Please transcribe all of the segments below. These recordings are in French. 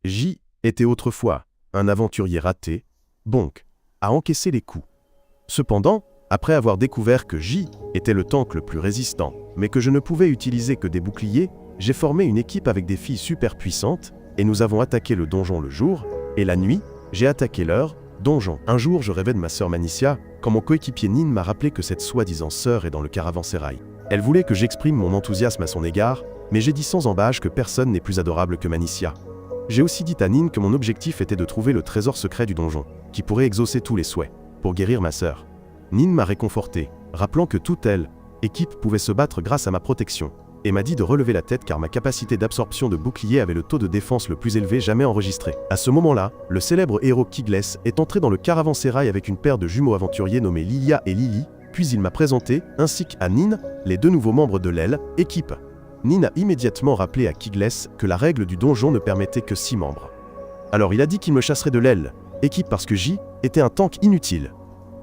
J était autrefois un aventurier raté, bonk, à encaisser les coups. Cependant, après avoir découvert que J était le tank le plus résistant, mais que je ne pouvais utiliser que des boucliers, j'ai formé une équipe avec des filles super puissantes, et nous avons attaqué le donjon le jour, et la nuit, j'ai attaqué leur donjon. Un jour, je rêvais de ma sœur Manicia, quand mon coéquipier Nin m'a rappelé que cette soi-disant sœur est dans le caravansérail. Elle voulait que j'exprime mon enthousiasme à son égard, mais j'ai dit sans embâche que personne n'est plus adorable que Manicia. J'ai aussi dit à Nin que mon objectif était de trouver le trésor secret du donjon, qui pourrait exaucer tous les souhaits, pour guérir ma sœur. Nin m'a réconforté, rappelant que toute équipe pouvait se battre grâce à ma protection, et m'a dit de relever la tête car ma capacité d'absorption de bouclier avait le taux de défense le plus élevé jamais enregistré. À ce moment-là, le célèbre héros Kigless est entré dans le caravansérail avec une paire de jumeaux aventuriers nommés Lilia et Lily, puis il m'a présenté, ainsi qu'à Nin, les deux nouveaux membres de équipe. Nin a immédiatement rappelé à Kigless que la règle du donjon ne permettait que 6 membres. Alors il a dit qu'il me chasserait de équipe parce que J était un tank inutile.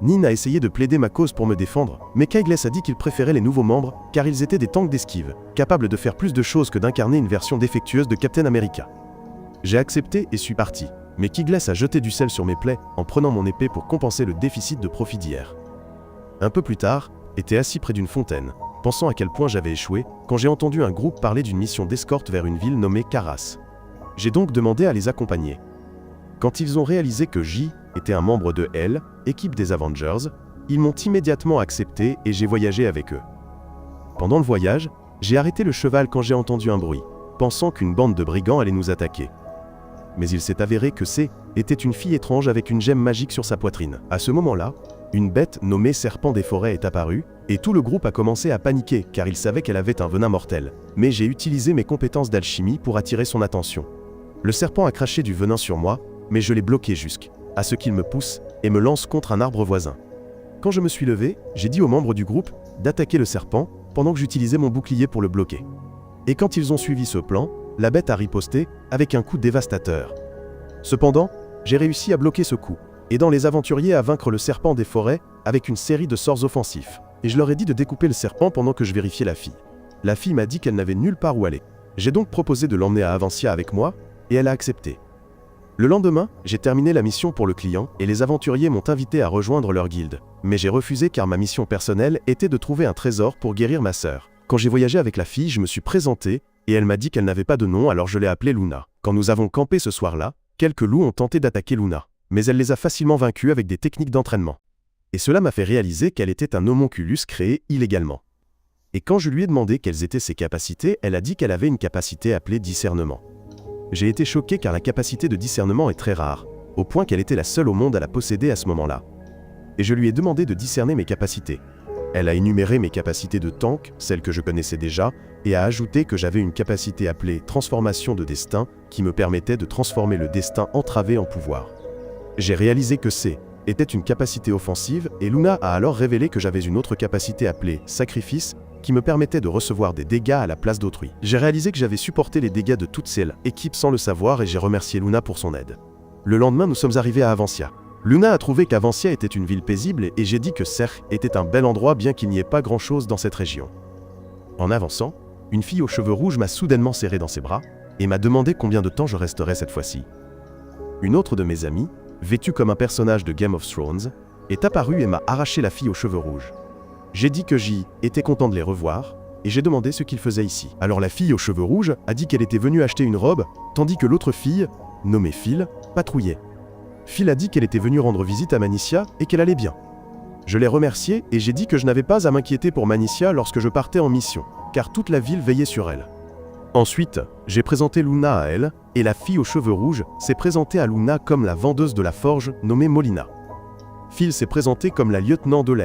Nin a essayé de plaider ma cause pour me défendre, mais Kigless a dit qu'il préférait les nouveaux membres car ils étaient des tanks d'esquive, capables de faire plus de choses que d'incarner une version défectueuse de Captain America. J'ai accepté et suis parti, mais Kigless a jeté du sel sur mes plaies en prenant mon épée pour compenser le déficit de profit d'hier. Un peu plus tard, était assis près d'une fontaine, pensant à quel point j'avais échoué, quand j'ai entendu un groupe parler d'une mission d'escorte vers une ville nommée Karas. J'ai donc demandé à les accompagner. Quand ils ont réalisé que J était un membre de équipe des Avengers, ils m'ont immédiatement accepté et j'ai voyagé avec eux. Pendant le voyage, j'ai arrêté le cheval quand j'ai entendu un bruit, pensant qu'une bande de brigands allait nous attaquer. Mais il s'est avéré que était une fille étrange avec une gemme magique sur sa poitrine. À ce moment-là, une bête nommée Serpent des Forêts est apparue, et tout le groupe a commencé à paniquer car il savait qu'elle avait un venin mortel. Mais j'ai utilisé mes compétences d'alchimie pour attirer son attention. Le serpent a craché du venin sur moi, mais je l'ai bloqué jusqu'à ce qu'il me pousse et me lance contre un arbre voisin. Quand je me suis levé, j'ai dit aux membres du groupe d'attaquer le serpent pendant que j'utilisais mon bouclier pour le bloquer. Et quand ils ont suivi ce plan, la bête a riposté avec un coup dévastateur. Cependant, j'ai réussi à bloquer ce coup, aidant les aventuriers à vaincre le serpent des forêts avec une série de sorts offensifs. Et je leur ai dit de découper le serpent pendant que je vérifiais la fille. La fille m'a dit qu'elle n'avait nulle part où aller. J'ai donc proposé de l'emmener à Avancia avec moi, et elle a accepté. Le lendemain, j'ai terminé la mission pour le client et les aventuriers m'ont invité à rejoindre leur guilde. Mais j'ai refusé car ma mission personnelle était de trouver un trésor pour guérir ma sœur. Quand j'ai voyagé avec la fille, je me suis présenté et elle m'a dit qu'elle n'avait pas de nom alors je l'ai appelée Luna. Quand nous avons campé ce soir-là, quelques loups ont tenté d'attaquer Luna, mais elle les a facilement vaincus avec des techniques d'entraînement. Et cela m'a fait réaliser qu'elle était un homonculus créé illégalement. Et quand je lui ai demandé quelles étaient ses capacités, elle a dit qu'elle avait une capacité appelée discernement. J'ai été choqué car la capacité de discernement est très rare, au point qu'elle était la seule au monde à la posséder à ce moment-là. Et je lui ai demandé de discerner mes capacités. Elle a énuméré mes capacités de tank, celles que je connaissais déjà, et a ajouté que j'avais une capacité appelée transformation de destin, qui me permettait de transformer le destin entravé en pouvoir. J'ai réalisé que était une capacité offensive, et Luna a alors révélé que j'avais une autre capacité appelée sacrifice, qui me permettait de recevoir des dégâts à la place d'autrui. J'ai réalisé que j'avais supporté les dégâts de toutes ces équipes sans le savoir et j'ai remercié Luna pour son aide. Le lendemain, nous sommes arrivés à Avancia. Luna a trouvé qu'Avancia était une ville paisible et j'ai dit que était un bel endroit bien qu'il n'y ait pas grand-chose dans cette région. En avançant, une fille aux cheveux rouges m'a soudainement serré dans ses bras et m'a demandé combien de temps je resterais cette fois-ci. Une autre de mes amies, vêtue comme un personnage de Game of Thrones, est apparue et m'a arraché la fille aux cheveux rouges. J'ai dit que j'y étais content de les revoir, et j'ai demandé ce qu'ils faisaient ici. Alors la fille aux cheveux rouges a dit qu'elle était venue acheter une robe, tandis que l'autre fille, nommée Phil, patrouillait. Phil a dit qu'elle était venue rendre visite à Manicia et qu'elle allait bien. Je l'ai remerciée et j'ai dit que je n'avais pas à m'inquiéter pour Manicia lorsque je partais en mission, car toute la ville veillait sur elle. Ensuite, j'ai présenté Luna à elle, et la fille aux cheveux rouges s'est présentée à Luna comme la vendeuse de la forge, nommée Molina. Phil s'est présentée comme la lieutenant de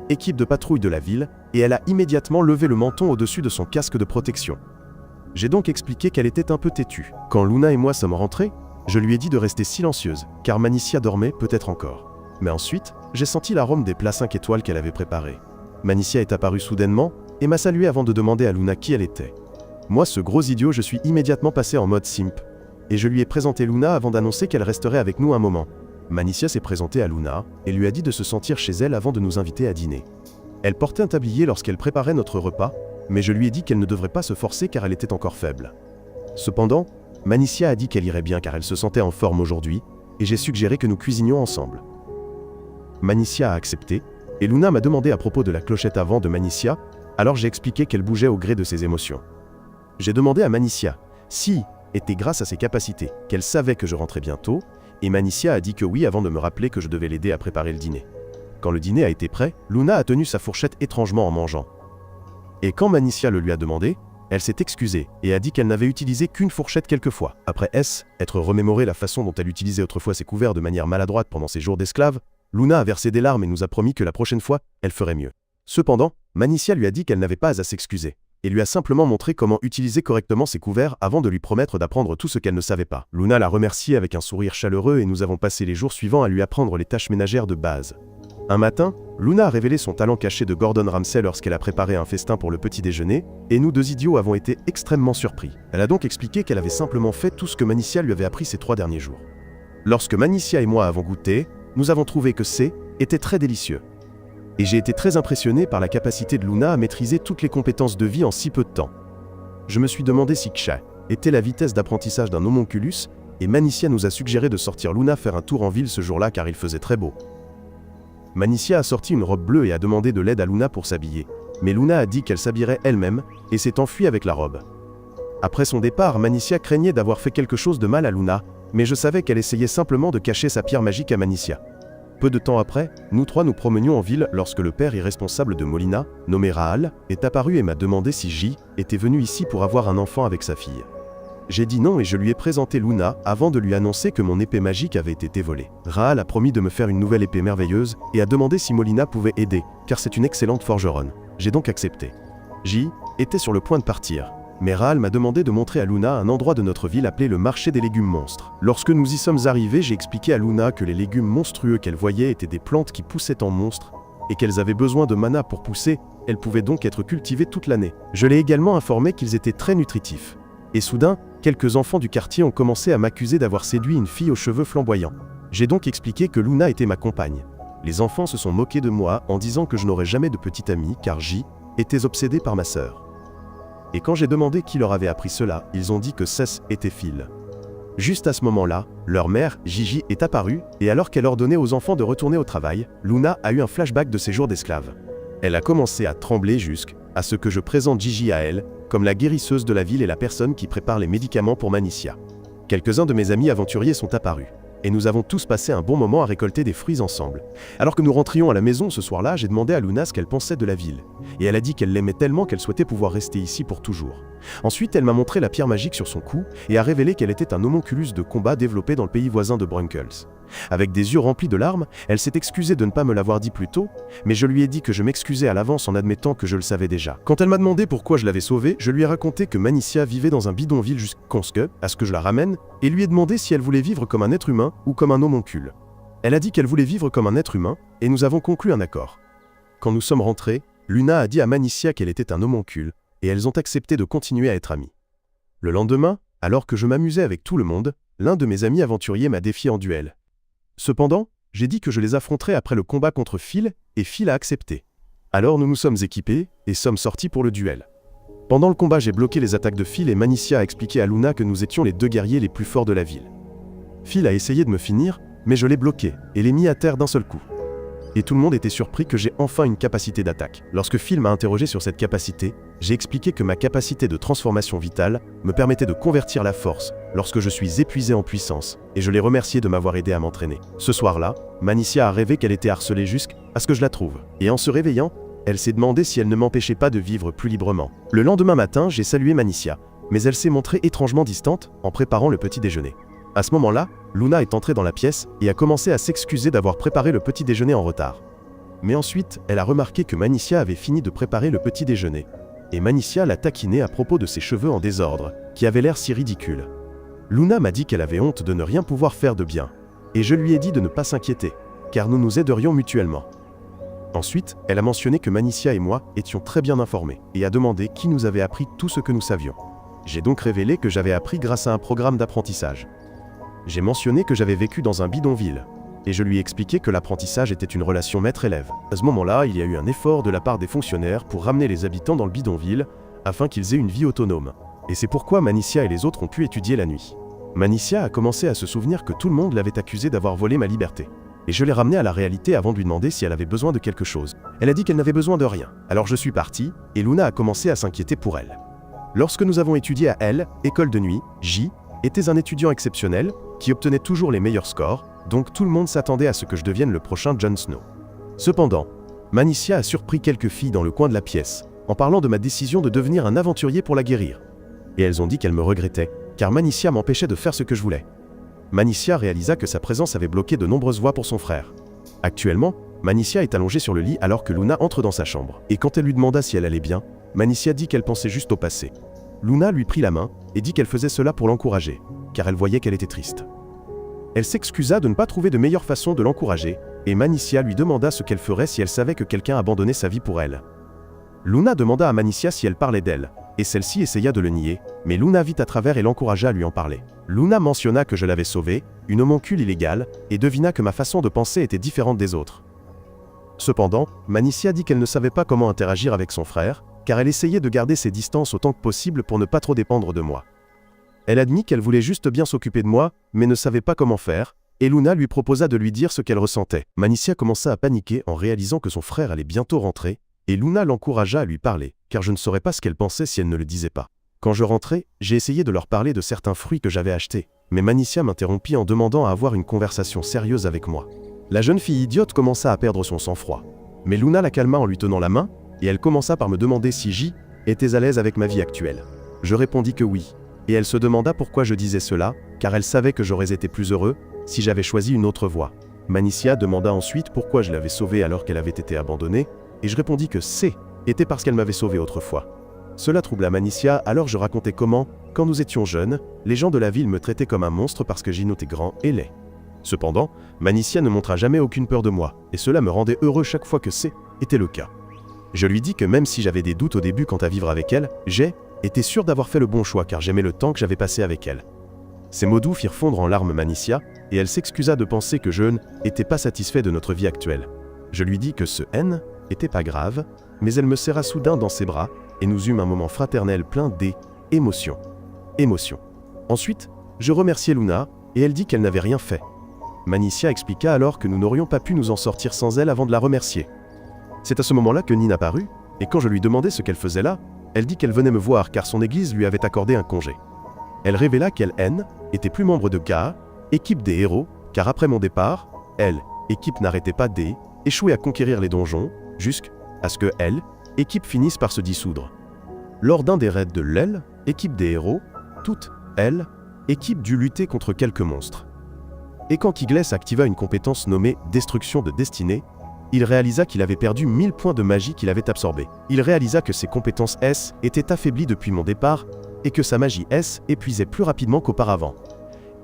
équipe de patrouille de la ville, et elle a immédiatement levé le menton au-dessus de son casque de protection. J'ai donc expliqué qu'elle était un peu têtue. Quand Luna et moi sommes rentrés, je lui ai dit de rester silencieuse, car Manicia dormait peut-être encore. Mais ensuite, j'ai senti l'arôme des plats 5 étoiles qu'elle avait préparés. Manicia est apparue soudainement, et m'a salué avant de demander à Luna qui elle était. Moi, ce gros idiot, je suis immédiatement passé en mode simp, et je lui ai présenté Luna avant d'annoncer qu'elle resterait avec nous un moment. Manicia s'est présentée à Luna et lui a dit de se sentir chez elle avant de nous inviter à dîner. Elle portait un tablier lorsqu'elle préparait notre repas, mais je lui ai dit qu'elle ne devrait pas se forcer car elle était encore faible. Cependant, Manicia a dit qu'elle irait bien car elle se sentait en forme aujourd'hui, et j'ai suggéré que nous cuisinions ensemble. Manicia a accepté, et Luna m'a demandé à propos de la clochette avant de Manicia, alors j'ai expliqué qu'elle bougeait au gré de ses émotions. J'ai demandé à Manicia si était grâce à ses capacités qu'elle savait que je rentrais bientôt, et Manicia a dit que oui avant de me rappeler que je devais l'aider à préparer le dîner. Quand le dîner a été prêt, Luna a tenu sa fourchette étrangement en mangeant. Et quand Manicia le lui a demandé, elle s'est excusée et a dit qu'elle n'avait utilisé qu'une fourchette quelquefois. Après être remémoré la façon dont elle utilisait autrefois ses couverts de manière maladroite pendant ses jours d'esclave, Luna a versé des larmes et nous a promis que la prochaine fois, elle ferait mieux. Cependant, Manicia lui a dit qu'elle n'avait pas à s'excuser, et lui a simplement montré comment utiliser correctement ses couverts avant de lui promettre d'apprendre tout ce qu'elle ne savait pas. Luna l'a remerciée avec un sourire chaleureux et nous avons passé les jours suivants à lui apprendre les tâches ménagères de base. Un matin, Luna a révélé son talent caché de Gordon Ramsay lorsqu'elle a préparé un festin pour le petit déjeuner, et nous 2 idiots avons été extrêmement surpris. Elle a donc expliqué qu'elle avait simplement fait tout ce que Manicia lui avait appris ces 3 derniers jours. Lorsque Manicia et moi avons goûté, nous avons trouvé que était très délicieux. Et j'ai été très impressionné par la capacité de Luna à maîtriser toutes les compétences de vie en si peu de temps. Je me suis demandé si Ksha était la vitesse d'apprentissage d'un homonculus, et Manicia nous a suggéré de sortir Luna faire un tour en ville ce jour-là car il faisait très beau. Manicia a sorti une robe bleue et a demandé de l'aide à Luna pour s'habiller, mais Luna a dit qu'elle s'habillerait elle-même, et s'est enfuie avec la robe. Après son départ, Manicia craignait d'avoir fait quelque chose de mal à Luna, mais je savais qu'elle essayait simplement de cacher sa pierre magique à Manicia. Peu de temps après, nous 3 nous promenions en ville lorsque le père irresponsable de Molina, nommé Rahal, est apparu et m'a demandé si J était venu ici pour avoir un enfant avec sa fille. J'ai dit non et je lui ai présenté Luna avant de lui annoncer que mon épée magique avait été volée. Rahal a promis de me faire une nouvelle épée merveilleuse et a demandé si Molina pouvait aider, car c'est une excellente forgeronne. J'ai donc accepté. J était sur le point de partir, mais Rahal m'a demandé de montrer à Luna un endroit de notre ville appelé le marché des légumes monstres. Lorsque nous y sommes arrivés, j'ai expliqué à Luna que les légumes monstrueux qu'elle voyait étaient des plantes qui poussaient en monstres, et qu'elles avaient besoin de mana pour pousser, elles pouvaient donc être cultivées toute l'année. Je l'ai également informé qu'ils étaient très nutritifs. Et soudain, quelques enfants du quartier ont commencé à m'accuser d'avoir séduit une fille aux cheveux flamboyants. J'ai donc expliqué que Luna était ma compagne. Les enfants se sont moqués de moi en disant que je n'aurais jamais de petite amie car J était obsédé par ma sœur. Et quand j'ai demandé qui leur avait appris cela, ils ont dit que Cess était Phil. Juste à ce moment-là, leur mère, Gigi, est apparue, et alors qu'elle ordonnait aux enfants de retourner au travail, Luna a eu un flashback de ses jours d'esclave. Elle a commencé à trembler jusqu'à ce que je présente Gigi à elle, comme la guérisseuse de la ville et la personne qui prépare les médicaments pour Manicia. Quelques-uns de mes amis aventuriers sont apparus, et nous avons tous passé un bon moment à récolter des fruits ensemble. Alors que nous rentrions à la maison ce soir-là, j'ai demandé à Luna ce qu'elle pensait de la ville, et elle a dit qu'elle l'aimait tellement qu'elle souhaitait pouvoir rester ici pour toujours. Ensuite, elle m'a montré la pierre magique sur son cou, et a révélé qu'elle était un homonculus de combat développé dans le pays voisin de Brunkles. Avec des yeux remplis de larmes, elle s'est excusée de ne pas me l'avoir dit plus tôt, mais je lui ai dit que je m'excusais à l'avance en admettant que je le savais déjà. Quand elle m'a demandé pourquoi je l'avais sauvée, je lui ai raconté que Manicia vivait dans un bidonville jusqu'à ce que je la ramène, et lui ai demandé si elle voulait vivre comme un être humain ou comme un homoncule. Elle a dit qu'elle voulait vivre comme un être humain, et nous avons conclu un accord. Quand nous sommes rentrés, Luna a dit à Manicia qu'elle était un homoncule, et elles ont accepté de continuer à être amies. Le lendemain, alors que je m'amusais avec tout le monde, l'un de mes amis aventuriers m'a défié en duel. Cependant, j'ai dit que je les affronterais après le combat contre Phil, et Phil a accepté. Alors nous nous sommes équipés, et sommes sortis pour le duel. Pendant le combat, j'ai bloqué les attaques de Phil et Manicia a expliqué à Luna que nous étions les 2 guerriers les plus forts de la ville. Phil a essayé de me finir, mais je l'ai bloqué, et l'ai mis à terre d'un seul coup. Et tout le monde était surpris que j'ai enfin une capacité d'attaque. Lorsque Phil m'a interrogé sur cette capacité, j'ai expliqué que ma capacité de transformation vitale me permettait de convertir la force lorsque je suis épuisé en puissance, et je l'ai remercié de m'avoir aidé à m'entraîner. Ce soir-là, Manicia a rêvé qu'elle était harcelée jusqu'à ce que je la trouve. Et en se réveillant, elle s'est demandé si elle ne m'empêchait pas de vivre plus librement. Le lendemain matin, j'ai salué Manicia, mais elle s'est montrée étrangement distante en préparant le petit déjeuner. À ce moment-là, Luna est entrée dans la pièce et a commencé à s'excuser d'avoir préparé le petit déjeuner en retard. Mais ensuite, elle a remarqué que Manicia avait fini de préparer le petit déjeuner. Et Manicia l'a taquinée à propos de ses cheveux en désordre, qui avaient l'air si ridicules. Luna m'a dit qu'elle avait honte de ne rien pouvoir faire de bien. Et je lui ai dit de ne pas s'inquiéter, car nous nous aiderions mutuellement. Ensuite, elle a mentionné que Manicia et moi étions très bien informés, et a demandé qui nous avait appris tout ce que nous savions. J'ai donc révélé que j'avais appris grâce à un programme d'apprentissage. J'ai mentionné que j'avais vécu dans un bidonville, et je lui ai expliqué que l'apprentissage était une relation maître-élève. À ce moment-là, il y a eu un effort de la part des fonctionnaires pour ramener les habitants dans le bidonville, afin qu'ils aient une vie autonome. Et c'est pourquoi Manicia et les autres ont pu étudier la nuit. Manicia a commencé à se souvenir que tout le monde l'avait accusée d'avoir volé ma liberté. Et je l'ai ramenée à la réalité avant de lui demander si elle avait besoin de quelque chose. Elle a dit qu'elle n'avait besoin de rien. Alors je suis parti, et Luna a commencé à s'inquiéter pour elle. Lorsque nous avons étudié à L, école de nuit, J était un étudiant exceptionnel, qui obtenait toujours les meilleurs scores, donc tout le monde s'attendait à ce que je devienne le prochain Jon Snow. Cependant, Manicia a surpris quelques filles dans le coin de la pièce, en parlant de ma décision de devenir un aventurier pour la guérir. Et elles ont dit qu'elles me regrettaient, car Manicia m'empêchait de faire ce que je voulais. Manicia réalisa que sa présence avait bloqué de nombreuses voies pour son frère. Actuellement, Manicia est allongée sur le lit alors que Luna entre dans sa chambre. Et quand elle lui demanda si elle allait bien, Manicia dit qu'elle pensait juste au passé. Luna lui prit la main et dit qu'elle faisait cela pour l'encourager, car elle voyait qu'elle était triste. Elle s'excusa de ne pas trouver de meilleure façon de l'encourager, et Manicia lui demanda ce qu'elle ferait si elle savait que quelqu'un abandonnait sa vie pour elle. Luna demanda à Manicia si elle parlait d'elle, et celle-ci essaya de le nier, mais Luna vit à travers et l'encouragea à lui en parler. Luna mentionna que je l'avais sauvée, une homoncule illégale, et devina que ma façon de penser était différente des autres. Cependant, Manicia dit qu'elle ne savait pas comment interagir avec son frère, car elle essayait de garder ses distances autant que possible pour ne pas trop dépendre de moi. Elle admit qu'elle voulait juste bien s'occuper de moi, mais ne savait pas comment faire, et Luna lui proposa de lui dire ce qu'elle ressentait. Manicia commença à paniquer en réalisant que son frère allait bientôt rentrer, et Luna l'encouragea à lui parler, car je ne saurais pas ce qu'elle pensait si elle ne le disait pas. Quand je rentrais, j'ai essayé de leur parler de certains fruits que j'avais achetés, mais Manicia m'interrompit en demandant à avoir une conversation sérieuse avec moi. La jeune fille idiote commença à perdre son sang-froid, mais Luna la calma en lui tenant la main, et elle commença par me demander si J était à l'aise avec ma vie actuelle. Je répondis que oui, et elle se demanda pourquoi je disais cela, car elle savait que j'aurais été plus heureux si j'avais choisi une autre voie. Manicia demanda ensuite pourquoi je l'avais sauvée alors qu'elle avait été abandonnée, et je répondis que C était parce qu'elle m'avait sauvée autrefois. Cela troubla Manicia, alors je racontais comment, quand nous étions jeunes, les gens de la ville me traitaient comme un monstre parce que Gino était grand et laid. Cependant, Manicia ne montra jamais aucune peur de moi, et cela me rendait heureux chaque fois que C était le cas. Je lui dis que même si j'avais des doutes au début quant à vivre avec elle, j'ai été sûr d'avoir fait le bon choix car j'aimais le temps que j'avais passé avec elle. Ces mots doux firent fondre en larmes Manicia, et elle s'excusa de penser que je n'étais pas satisfait de notre vie actuelle. Je lui dis que ce N était pas grave, mais elle me serra soudain dans ses bras, et nous eûmes un moment fraternel plein d'émotions. Ensuite, je remerciai Luna, et elle dit qu'elle n'avait rien fait. Manicia expliqua alors que nous n'aurions pas pu nous en sortir sans elle avant de la remercier. C'est à ce moment-là que Nina apparut, et quand je lui demandai ce qu'elle faisait là, elle dit qu'elle venait me voir car son église lui avait accordé un congé. Elle révéla qu'elle, N, était plus membre de K, équipe des héros, car après mon départ, elle, équipe n'arrêtait pas d'échouer à conquérir les donjons, jusqu'à ce que elle, équipe finisse par se dissoudre. Lors d'un des raids de l'El, équipe des héros, toute, elle, équipe dut lutter contre quelques monstres. Et quand Kigles activa une compétence nommée Destruction de Destinée, il réalisa qu'il avait perdu 1000 points de magie qu'il avait absorbés. Il réalisa que ses compétences S étaient affaiblies depuis mon départ, et que sa magie S épuisait plus rapidement qu'auparavant.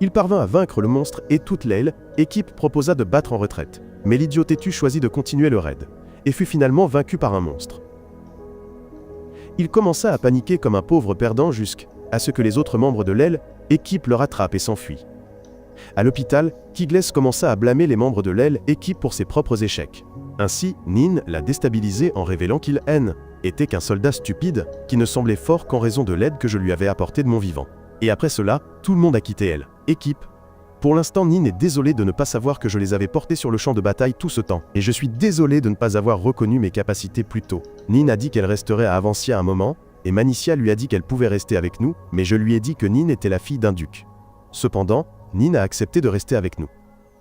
Il parvint à vaincre le monstre et toute l'aile, équipe proposa de battre en retraite. Mais l'idiot têtu choisit de continuer le raid, et fut finalement vaincu par un monstre. Il commença à paniquer comme un pauvre perdant jusqu'à ce que les autres membres de l'aile, équipe le rattrapent et s'enfuient. À l'hôpital, Kigles commença à blâmer les membres de l'aile, équipe pour ses propres échecs. Ainsi, Nin l'a déstabilisé en révélant qu'il N était qu'un soldat stupide qui ne semblait fort qu'en raison de l'aide que je lui avais apportée de mon vivant. Et après cela, tout le monde a quitté elle. Équipe. Pour l'instant, Nin est désolé de ne pas savoir que je les avais portés sur le champ de bataille tout ce temps. Et je suis désolé de ne pas avoir reconnu mes capacités plus tôt. Nin a dit qu'elle resterait à Avancia un moment, et Manicia lui a dit qu'elle pouvait rester avec nous, mais je lui ai dit que Nin était la fille d'un duc. Cependant, Nin a accepté de rester avec nous.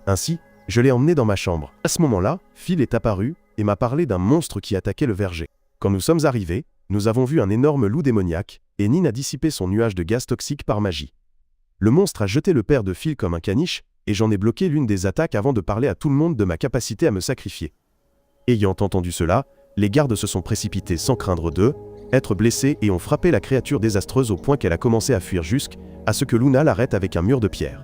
Ainsi, je l'ai emmenée dans ma chambre. À ce moment-là, Phil est apparu et m'a parlé d'un monstre qui attaquait le verger. Quand nous sommes arrivés, nous avons vu un énorme loup démoniaque, et Nin a dissipé son nuage de gaz toxique par magie. Le monstre a jeté le père de Phil comme un caniche, et j'en ai bloqué l'une des attaques avant de parler à tout le monde de ma capacité à me sacrifier. Ayant entendu cela, les gardes se sont précipités sans craindre être blessés et ont frappé la créature désastreuse au point qu'elle a commencé à fuir jusqu'à ce que Luna l'arrête avec un mur de pierre.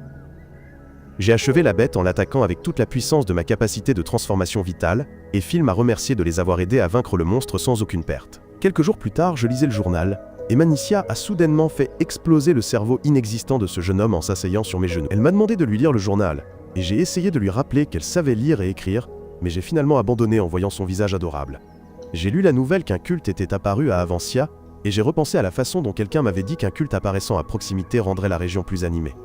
J'ai achevé la bête en l'attaquant avec toute la puissance de ma capacité de transformation vitale, et Phil m'a remercié de les avoir aidés à vaincre le monstre sans aucune perte. Quelques jours plus tard, je lisais le journal, et Manicia a soudainement fait exploser le cerveau inexistant de ce jeune homme en s'asseyant sur mes genoux. Elle m'a demandé de lui lire le journal, et j'ai essayé de lui rappeler qu'elle savait lire et écrire, mais j'ai finalement abandonné en voyant son visage adorable. J'ai lu la nouvelle qu'un culte était apparu à Avancia, et j'ai repensé à la façon dont quelqu'un m'avait dit qu'un culte apparaissant à proximité rendrait la région plus animée.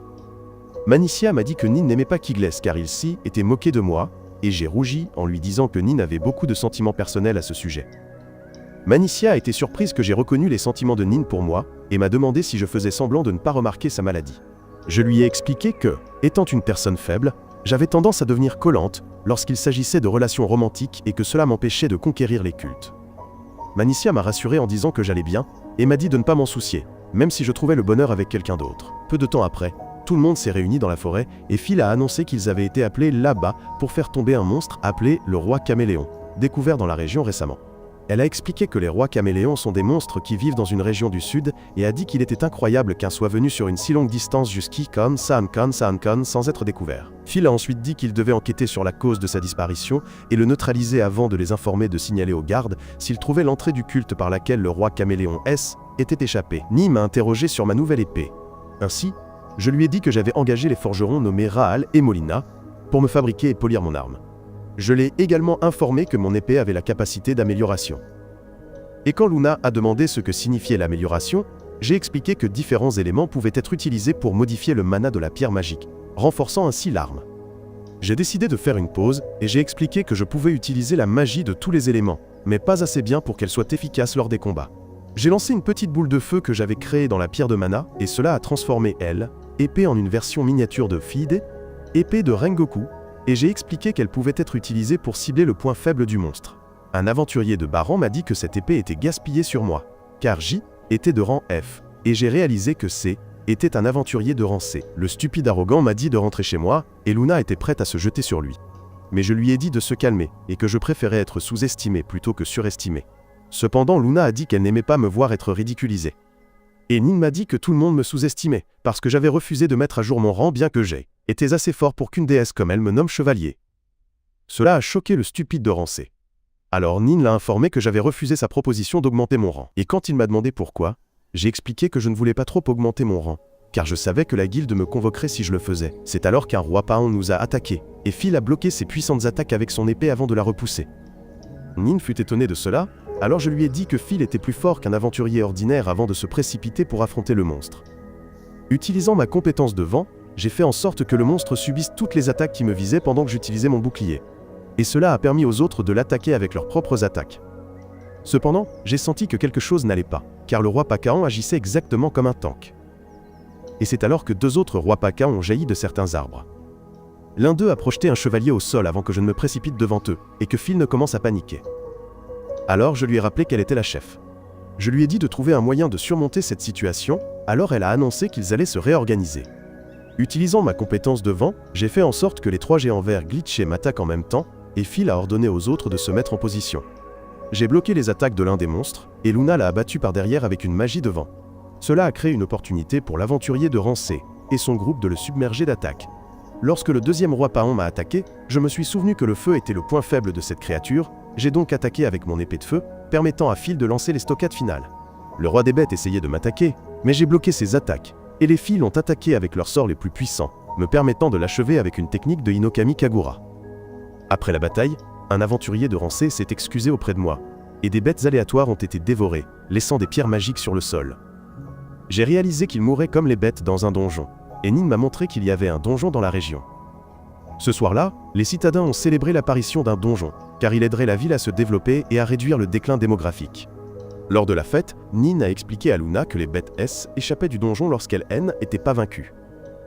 Manicia m'a dit que Nin n'aimait pas Kigles car il s'y était moqué de moi, et j'ai rougi en lui disant que Nin avait beaucoup de sentiments personnels à ce sujet. Manicia a été surprise que j'ai reconnu les sentiments de Nin pour moi, et m'a demandé si je faisais semblant de ne pas remarquer sa maladie. Je lui ai expliqué que, étant une personne faible, j'avais tendance à devenir collante lorsqu'il s'agissait de relations romantiques et que cela m'empêchait de conquérir les cultes. Manicia m'a rassuré en disant que j'allais bien, et m'a dit de ne pas m'en soucier, même si je trouvais le bonheur avec quelqu'un d'autre. Peu de temps après, tout le monde s'est réuni dans la forêt, et Phil a annoncé qu'ils avaient été appelés là-bas pour faire tomber un monstre appelé le roi caméléon, découvert dans la région récemment. Elle a expliqué que les rois caméléons sont des monstres qui vivent dans une région du sud et a dit qu'il était incroyable qu'un soit venu sur une si longue distance jusqu'ici comme Saankon sans être découvert. Phil a ensuite dit qu'il devait enquêter sur la cause de sa disparition et le neutraliser avant de les informer de signaler aux gardes s'ils trouvaient l'entrée du culte par laquelle le roi caméléon S était échappé. Ni m'a interrogé sur ma nouvelle épée. Ainsi, je lui ai dit que j'avais engagé les forgerons nommés Raal et Molina pour me fabriquer et polir mon arme. Je l'ai également informé que mon épée avait la capacité d'amélioration. Et quand Luna a demandé ce que signifiait l'amélioration, j'ai expliqué que différents éléments pouvaient être utilisés pour modifier le mana de la pierre magique, renforçant ainsi l'arme. J'ai décidé de faire une pause et j'ai expliqué que je pouvais utiliser la magie de tous les éléments, mais pas assez bien pour qu'elle soit efficace lors des combats. J'ai lancé une petite boule de feu que j'avais créée dans la pierre de mana et cela a transformé épée en une version miniature de Fide, épée de Rengoku, et j'ai expliqué qu'elle pouvait être utilisée pour cibler le point faible du monstre. Un aventurier de Baran m'a dit que cette épée était gaspillée sur moi, car J était de rang F, et j'ai réalisé que C était un aventurier de rang C. Le stupide arrogant m'a dit de rentrer chez moi, et Luna était prête à se jeter sur lui. Mais je lui ai dit de se calmer, et que je préférais être sous-estimé plutôt que surestimé. Cependant, Luna a dit qu'elle n'aimait pas me voir être ridiculisé. Et Nin m'a dit que tout le monde me sous-estimait, parce que j'avais refusé de mettre à jour mon rang bien que j'étais assez fort pour qu'une déesse comme elle me nomme chevalier. Cela a choqué le stupide de rang C. Alors Nin l'a informé que j'avais refusé sa proposition d'augmenter mon rang. Et quand il m'a demandé pourquoi, j'ai expliqué que je ne voulais pas trop augmenter mon rang, car je savais que la guilde me convoquerait si je le faisais. C'est alors qu'un roi Paon nous a attaqués, et Phil a bloqué ses puissantes attaques avec son épée avant de la repousser. Nin fut étonné de cela, alors je lui ai dit que Phil était plus fort qu'un aventurier ordinaire avant de se précipiter pour affronter le monstre. Utilisant ma compétence de vent, j'ai fait en sorte que le monstre subisse toutes les attaques qui me visaient pendant que j'utilisais mon bouclier. Et cela a permis aux autres de l'attaquer avec leurs propres attaques. Cependant, j'ai senti que quelque chose n'allait pas, car le roi Pacaon agissait exactement comme un tank. Et c'est alors que deux autres rois Paca ont jailli de certains arbres. L'un d'eux a projeté un chevalier au sol avant que je ne me précipite devant eux, et que Phil ne commence à paniquer. Alors je lui ai rappelé qu'elle était la chef. Je lui ai dit de trouver un moyen de surmonter cette situation, alors elle a annoncé qu'ils allaient se réorganiser. Utilisant ma compétence de vent, j'ai fait en sorte que les trois géants verts glitch et m'attaquent en même temps, et Phil a ordonné aux autres de se mettre en position. J'ai bloqué les attaques de l'un des monstres, et Luna l'a abattu par derrière avec une magie de vent. Cela a créé une opportunité pour l'aventurier de rang C et son groupe de le submerger d'attaques. Lorsque le deuxième roi Paon m'a attaqué, je me suis souvenu que le feu était le point faible de cette créature, j'ai donc attaqué avec mon épée de feu, permettant à Phil de lancer les stockades finales. Le roi des bêtes essayait de m'attaquer, mais j'ai bloqué ses attaques, et les filles l'ont attaqué avec leurs sorts les plus puissants, me permettant de l'achever avec une technique de Hinokami Kagura. Après la bataille, un aventurier de rang C s'est excusé auprès de moi, et des bêtes aléatoires ont été dévorées, laissant des pierres magiques sur le sol. J'ai réalisé qu'ils mouraient comme les bêtes dans un donjon, et Nin m'a montré qu'il y avait un donjon dans la région. Ce soir-là, les citadins ont célébré l'apparition d'un donjon, car il aiderait la ville à se développer et à réduire le déclin démographique. Lors de la fête, Nin a expliqué à Luna que les bêtes S échappaient du donjon lorsqu'elles n'étaient pas vaincues.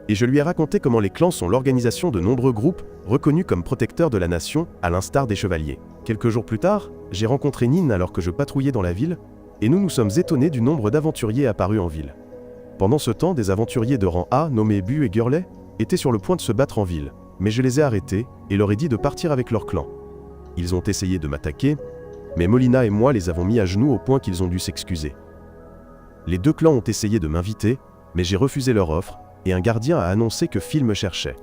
Et je lui ai raconté comment les clans sont l'organisation de nombreux groupes reconnus comme protecteurs de la nation, à l'instar des chevaliers. Quelques jours plus tard, j'ai rencontré Nin alors que je patrouillais dans la ville, et nous nous sommes étonnés du nombre d'aventuriers apparus en ville. Pendant ce temps, des aventuriers de rang A, nommés Bu et Gurley, étaient sur le point de se battre en ville, mais je les ai arrêtés et leur ai dit de partir avec leur clan. Ils ont essayé de m'attaquer, mais Molina et moi les avons mis à genoux au point qu'ils ont dû s'excuser. Les deux clans ont essayé de m'inviter, mais j'ai refusé leur offre, et un gardien a annoncé que Phil me cherchait.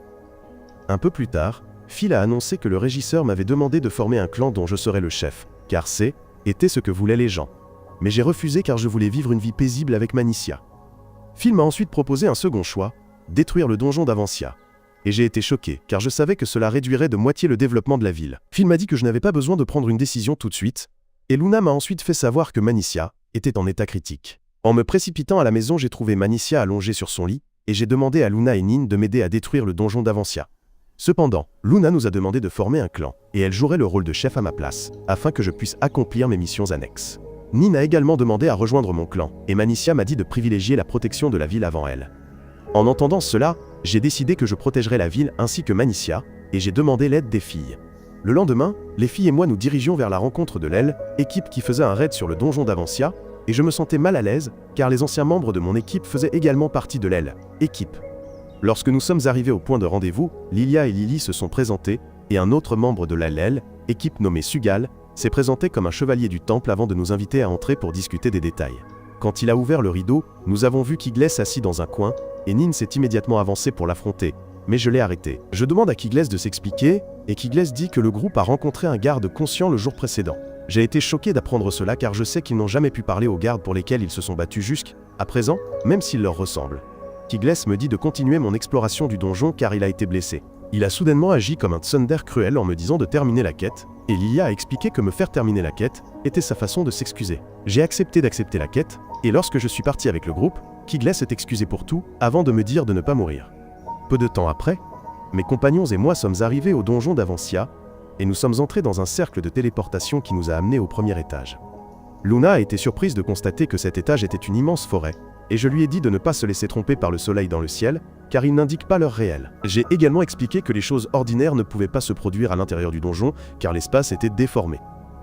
Un peu plus tard, Phil a annoncé que le régisseur m'avait demandé de former un clan dont je serais le chef, car c'était ce que voulaient les gens. Mais j'ai refusé car je voulais vivre une vie paisible avec Manicia. Phil m'a ensuite proposé un second choix, détruire le donjon d'Avancia. Et j'ai été choqué, car je savais que cela réduirait de moitié le développement de la ville. Phil m'a dit que je n'avais pas besoin de prendre une décision tout de suite, et Luna m'a ensuite fait savoir que Manicia était en état critique. En me précipitant à la maison, j'ai trouvé Manicia allongée sur son lit, et j'ai demandé à Luna et Nin de m'aider à détruire le donjon d'Avancia. Cependant, Luna nous a demandé de former un clan, et elle jouerait le rôle de chef à ma place, afin que je puisse accomplir mes missions annexes. Nin a également demandé à rejoindre mon clan, et Manicia m'a dit de privilégier la protection de la ville avant elle. En entendant cela, j'ai décidé que je protégerais la ville ainsi que Manicia, et j'ai demandé l'aide des filles. Le lendemain, les filles et moi nous dirigions vers la rencontre de l'Aile, équipe qui faisait un raid sur le donjon d'Avancia, et je me sentais mal à l'aise, car les anciens membres de mon équipe faisaient également partie de l'Aile, équipe. Lorsque nous sommes arrivés au point de rendez-vous, Lilia et Lily se sont présentés, et un autre membre de l'Aile, équipe nommé Sugal, s'est présenté comme un chevalier du temple avant de nous inviter à entrer pour discuter des détails. Quand il a ouvert le rideau, nous avons vu Kigles assis dans un coin, et Nin s'est immédiatement avancé pour l'affronter, mais je l'ai arrêté. Je demande à Kigles de s'expliquer, et Kigles dit que le groupe a rencontré un garde conscient le jour précédent. J'ai été choqué d'apprendre cela car je sais qu'ils n'ont jamais pu parler aux gardes pour lesquels ils se sont battus jusqu'à présent, même s'ils leur ressemblent. Kigles me dit de continuer mon exploration du donjon car il a été blessé. Il a soudainement agi comme un Tsundere cruel en me disant de terminer la quête, et Lilia a expliqué que me faire terminer la quête était sa façon de s'excuser. J'ai accepté d'accepter la quête, et lorsque je suis parti avec le groupe, Kigles s'est excusé pour tout, avant de me dire de ne pas mourir. Peu de temps après, mes compagnons et moi sommes arrivés au donjon d'Avancia, et nous sommes entrés dans un cercle de téléportation qui nous a amenés au premier étage. Luna a été surprise de constater que cet étage était une immense forêt, et je lui ai dit de ne pas se laisser tromper par le soleil dans le ciel, car il n'indique pas l'heure réelle. J'ai également expliqué que les choses ordinaires ne pouvaient pas se produire à l'intérieur du donjon, car l'espace était déformé.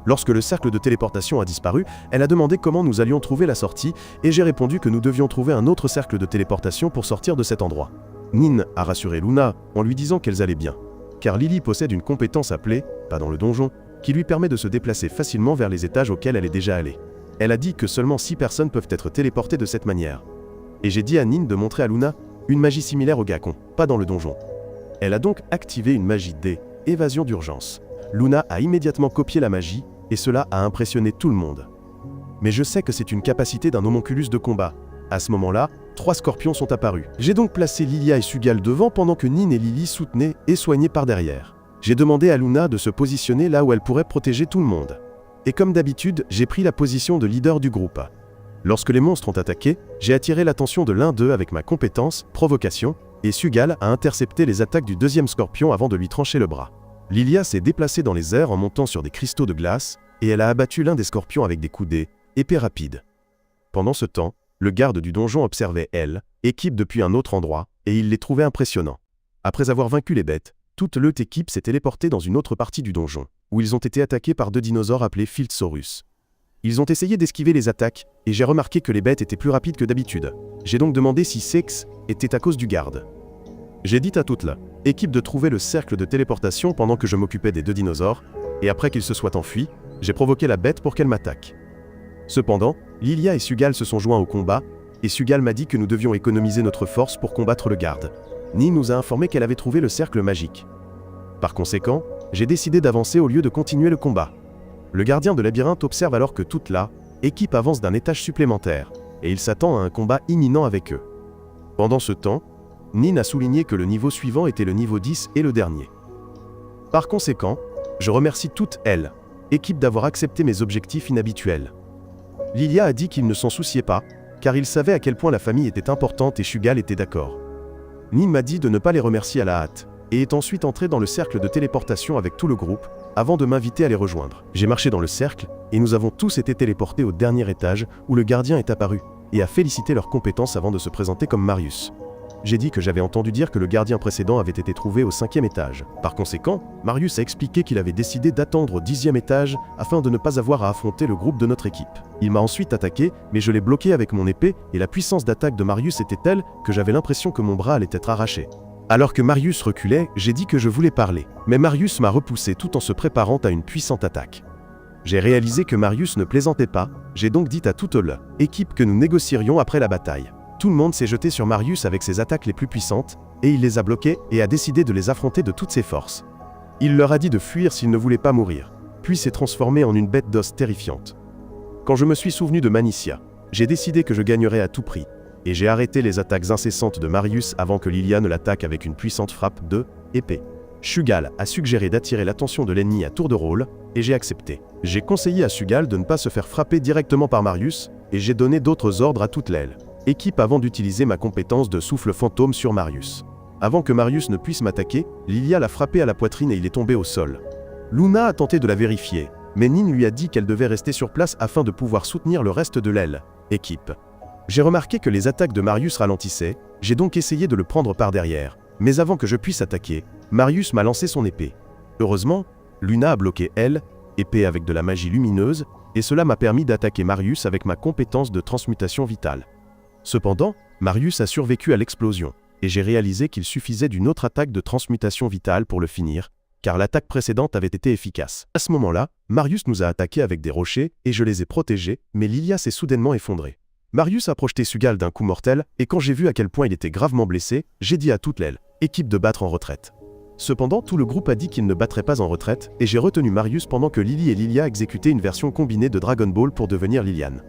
Lorsque le cercle de téléportation a disparu, elle a demandé comment nous allions trouver la sortie, et j'ai répondu que nous devions trouver un autre cercle de téléportation pour sortir de cet endroit. Nin a rassuré Luna en lui disant qu'elles allaient bien, car Lily possède une compétence appelée, pas dans le donjon, qui lui permet de se déplacer facilement vers les étages auxquels elle est déjà allée. Elle a dit que seulement 6 personnes peuvent être téléportées de cette manière. Et j'ai dit à Nin de montrer à Luna une magie similaire au Gacon, pas dans le donjon. Elle a donc activé une magie D, évasion d'urgence. Luna a immédiatement copié la magie, et cela a impressionné tout le monde. Mais je sais que c'est une capacité d'un homonculus de combat. À ce moment-là, 3 scorpions sont apparus. J'ai donc placé Lilia et Sugal devant pendant que Nin et Lily soutenaient et soignaient par derrière. J'ai demandé à Luna de se positionner là où elle pourrait protéger tout le monde. Et comme d'habitude, j'ai pris la position de leader du groupe. Lorsque les monstres ont attaqué, j'ai attiré l'attention de l'un d'eux avec ma compétence, provocation, et Sugal a intercepté les attaques du deuxième scorpion avant de lui trancher le bras. Lilia s'est déplacée dans les airs en montant sur des cristaux de glace, et elle a abattu l'un des scorpions avec des coups d'épée, épée rapide. Pendant ce temps, le garde du donjon observait elle, équipe depuis un autre endroit, et il les trouvait impressionnants. Après avoir vaincu les bêtes, toute l'autre équipe s'est téléportée dans une autre partie du donjon, où ils ont été attaqués par 2 dinosaures appelés Filtsaurus. Ils ont essayé d'esquiver les attaques, et j'ai remarqué que les bêtes étaient plus rapides que d'habitude. J'ai donc demandé si Sex était à cause du garde. J'ai dit à toute l'équipe de trouver le cercle de téléportation pendant que je m'occupais des 2 dinosaures, et après qu'ils se soient enfuis, j'ai provoqué la bête pour qu'elle m'attaque. Cependant, Lilia et Sugal se sont joints au combat, et Sugal m'a dit que nous devions économiser notre force pour combattre le garde. Nin nous a informé qu'elle avait trouvé le cercle magique. Par conséquent, j'ai décidé d'avancer au lieu de continuer le combat. Le gardien de labyrinthe observe alors que toute l'équipe avance d'un étage supplémentaire, et il s'attend à un combat imminent avec eux. Pendant ce temps, Nin a souligné que le niveau suivant était le niveau 10 et le dernier. Par conséquent, je remercie toute l'équipe d'avoir accepté mes objectifs inhabituels. Lilia a dit qu'il ne s'en souciait pas, car il savait à quel point la famille était importante et Sugal était d'accord. Nin m'a dit de ne pas les remercier à la hâte, et est ensuite entré dans le cercle de téléportation avec tout le groupe, avant de m'inviter à les rejoindre. J'ai marché dans le cercle, et nous avons tous été téléportés au dernier étage, où le gardien est apparu, et a félicité leurs compétences avant de se présenter comme Marius. J'ai dit que j'avais entendu dire que le gardien précédent avait été trouvé au 5e étage. Par conséquent, Marius a expliqué qu'il avait décidé d'attendre au 10e étage afin de ne pas avoir à affronter le groupe de notre équipe. Il m'a ensuite attaqué, mais je l'ai bloqué avec mon épée et la puissance d'attaque de Marius était telle que j'avais l'impression que mon bras allait être arraché. Alors que Marius reculait, j'ai dit que je voulais parler. Mais Marius m'a repoussé tout en se préparant à une puissante attaque. J'ai réalisé que Marius ne plaisantait pas, j'ai donc dit à toute l'équipe que nous négocierions après la bataille. Tout le monde s'est jeté sur Marius avec ses attaques les plus puissantes, et il les a bloqués et a décidé de les affronter de toutes ses forces. Il leur a dit de fuir s'ils ne voulaient pas mourir, puis s'est transformé en une bête d'os terrifiante. Quand je me suis souvenu de Manicia, j'ai décidé que je gagnerais à tout prix, et j'ai arrêté les attaques incessantes de Marius avant que Lilia ne l'attaque avec une puissante frappe de épée. Sugal a suggéré d'attirer l'attention de l'ennemi à tour de rôle, et j'ai accepté. J'ai conseillé à Sugal de ne pas se faire frapper directement par Marius, et j'ai donné d'autres ordres à toute l'aile équipe avant d'utiliser ma compétence de souffle fantôme sur Marius. Avant que Marius ne puisse m'attaquer, Lilia l'a frappé à la poitrine et il est tombé au sol. Luna a tenté de la vérifier, mais Nin lui a dit qu'elle devait rester sur place afin de pouvoir soutenir le reste de l'aile équipe. J'ai remarqué que les attaques de Marius ralentissaient, j'ai donc essayé de le prendre par derrière, mais avant que je puisse attaquer, Marius m'a lancé son épée. Heureusement, Luna a bloqué elle, épée avec de la magie lumineuse, et cela m'a permis d'attaquer Marius avec ma compétence de transmutation vitale. Cependant, Marius a survécu à l'explosion, et j'ai réalisé qu'il suffisait d'une autre attaque de transmutation vitale pour le finir, car l'attaque précédente avait été efficace. À ce moment-là, Marius nous a attaqués avec des rochers, et je les ai protégés, mais Lilia s'est soudainement effondrée. Marius a projeté Sugal d'un coup mortel, et quand j'ai vu à quel point il était gravement blessé, j'ai dit à toute l'aile équipe de battre en retraite. Cependant, tout le groupe a dit qu'il ne battrait pas en retraite, et j'ai retenu Marius pendant que Lily et Lilia exécutaient une version combinée de Dragon Ball pour devenir Liliane.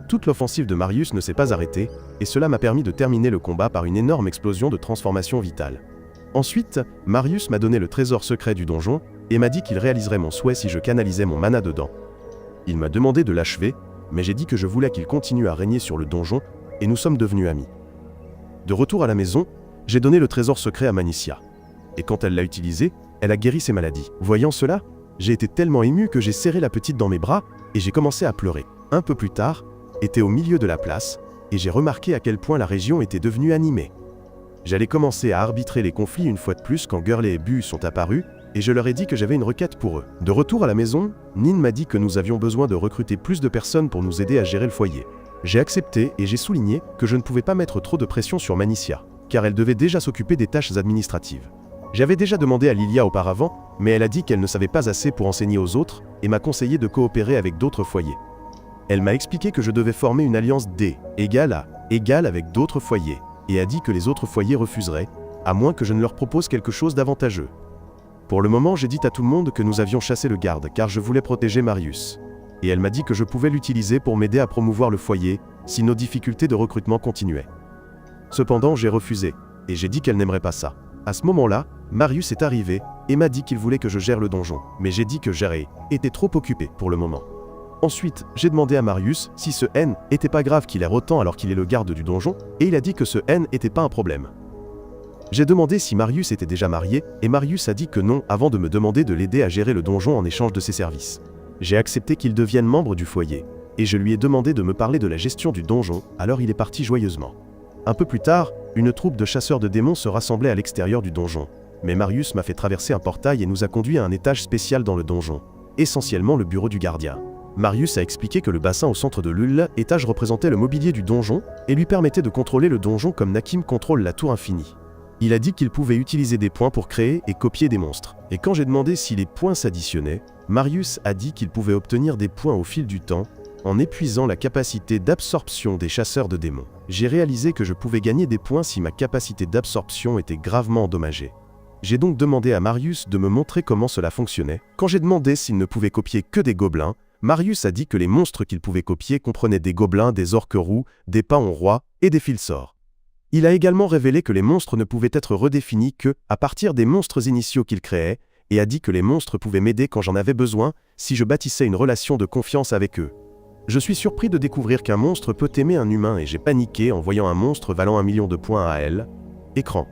Toute l'offensive de Marius ne s'est pas arrêtée, et cela m'a permis de terminer le combat par une énorme explosion de transformation vitale. Ensuite, Marius m'a donné le trésor secret du donjon, et m'a dit qu'il réaliserait mon souhait si je canalisais mon mana dedans. Il m'a demandé de l'achever, mais j'ai dit que je voulais qu'il continue à régner sur le donjon, et nous sommes devenus amis. De retour à la maison, j'ai donné le trésor secret à Manicia. Et quand elle l'a utilisé, elle a guéri ses maladies. Voyant cela, j'ai été tellement ému que j'ai serré la petite dans mes bras, et j'ai commencé à pleurer. Un peu plus tard, était au milieu de la place, et j'ai remarqué à quel point la région était devenue animée. J'allais commencer à arbitrer les conflits une fois de plus quand Gurley et Bu sont apparus, et je leur ai dit que j'avais une requête pour eux. De retour à la maison, Nin m'a dit que nous avions besoin de recruter plus de personnes pour nous aider à gérer le foyer. J'ai accepté et j'ai souligné que je ne pouvais pas mettre trop de pression sur Manicia, car elle devait déjà s'occuper des tâches administratives. J'avais déjà demandé à Lilia auparavant, mais elle a dit qu'elle ne savait pas assez pour enseigner aux autres, et m'a conseillé de coopérer avec d'autres foyers. Elle m'a expliqué que je devais former une alliance D, égale à, égale avec d'autres foyers, et a dit que les autres foyers refuseraient, à moins que je ne leur propose quelque chose d'avantageux. Pour le moment, j'ai dit à tout le monde que nous avions chassé le garde, car je voulais protéger Marius. Et elle m'a dit que je pouvais l'utiliser pour m'aider à promouvoir le foyer, si nos difficultés de recrutement continuaient. Cependant, j'ai refusé, et j'ai dit qu'elle n'aimerait pas ça. À ce moment-là, Marius est arrivé, et m'a dit qu'il voulait que je gère le donjon, mais j'ai dit que gérer était trop occupé pour le moment. Ensuite, j'ai demandé à Marius si ce N était pas grave qu'il ait autant alors qu'il est le garde du donjon, et il a dit que ce N était pas un problème. J'ai demandé si Marius était déjà marié, et Marius a dit que non avant de me demander de l'aider à gérer le donjon en échange de ses services. J'ai accepté qu'il devienne membre du foyer, et je lui ai demandé de me parler de la gestion du donjon, alors il est parti joyeusement. Un peu plus tard, une troupe de chasseurs de démons se rassemblait à l'extérieur du donjon, mais Marius m'a fait traverser un portail et nous a conduit à un étage spécial dans le donjon, essentiellement le bureau du gardien. Marius a expliqué que le bassin au centre de l'Ul, étage représentait le mobilier du donjon, et lui permettait de contrôler le donjon comme Nakim contrôle la tour infinie. Il a dit qu'il pouvait utiliser des points pour créer et copier des monstres. Et quand j'ai demandé si les points s'additionnaient, Marius a dit qu'il pouvait obtenir des points au fil du temps, en épuisant la capacité d'absorption des chasseurs de démons. J'ai réalisé que je pouvais gagner des points si ma capacité d'absorption était gravement endommagée. J'ai donc demandé à Marius de me montrer comment cela fonctionnait. Quand j'ai demandé s'il ne pouvait copier que des gobelins, Marius a dit que les monstres qu'il pouvait copier comprenaient des gobelins, des orques roux, des paons rois et des filsors. Il a également révélé que les monstres ne pouvaient être redéfinis que à partir des monstres initiaux qu'il créait, et a dit que les monstres pouvaient m'aider quand j'en avais besoin, si je bâtissais une relation de confiance avec eux. Je suis surpris de découvrir qu'un monstre peut aimer un humain et j'ai paniqué en voyant un monstre valant 1 million de points à elle. Écran.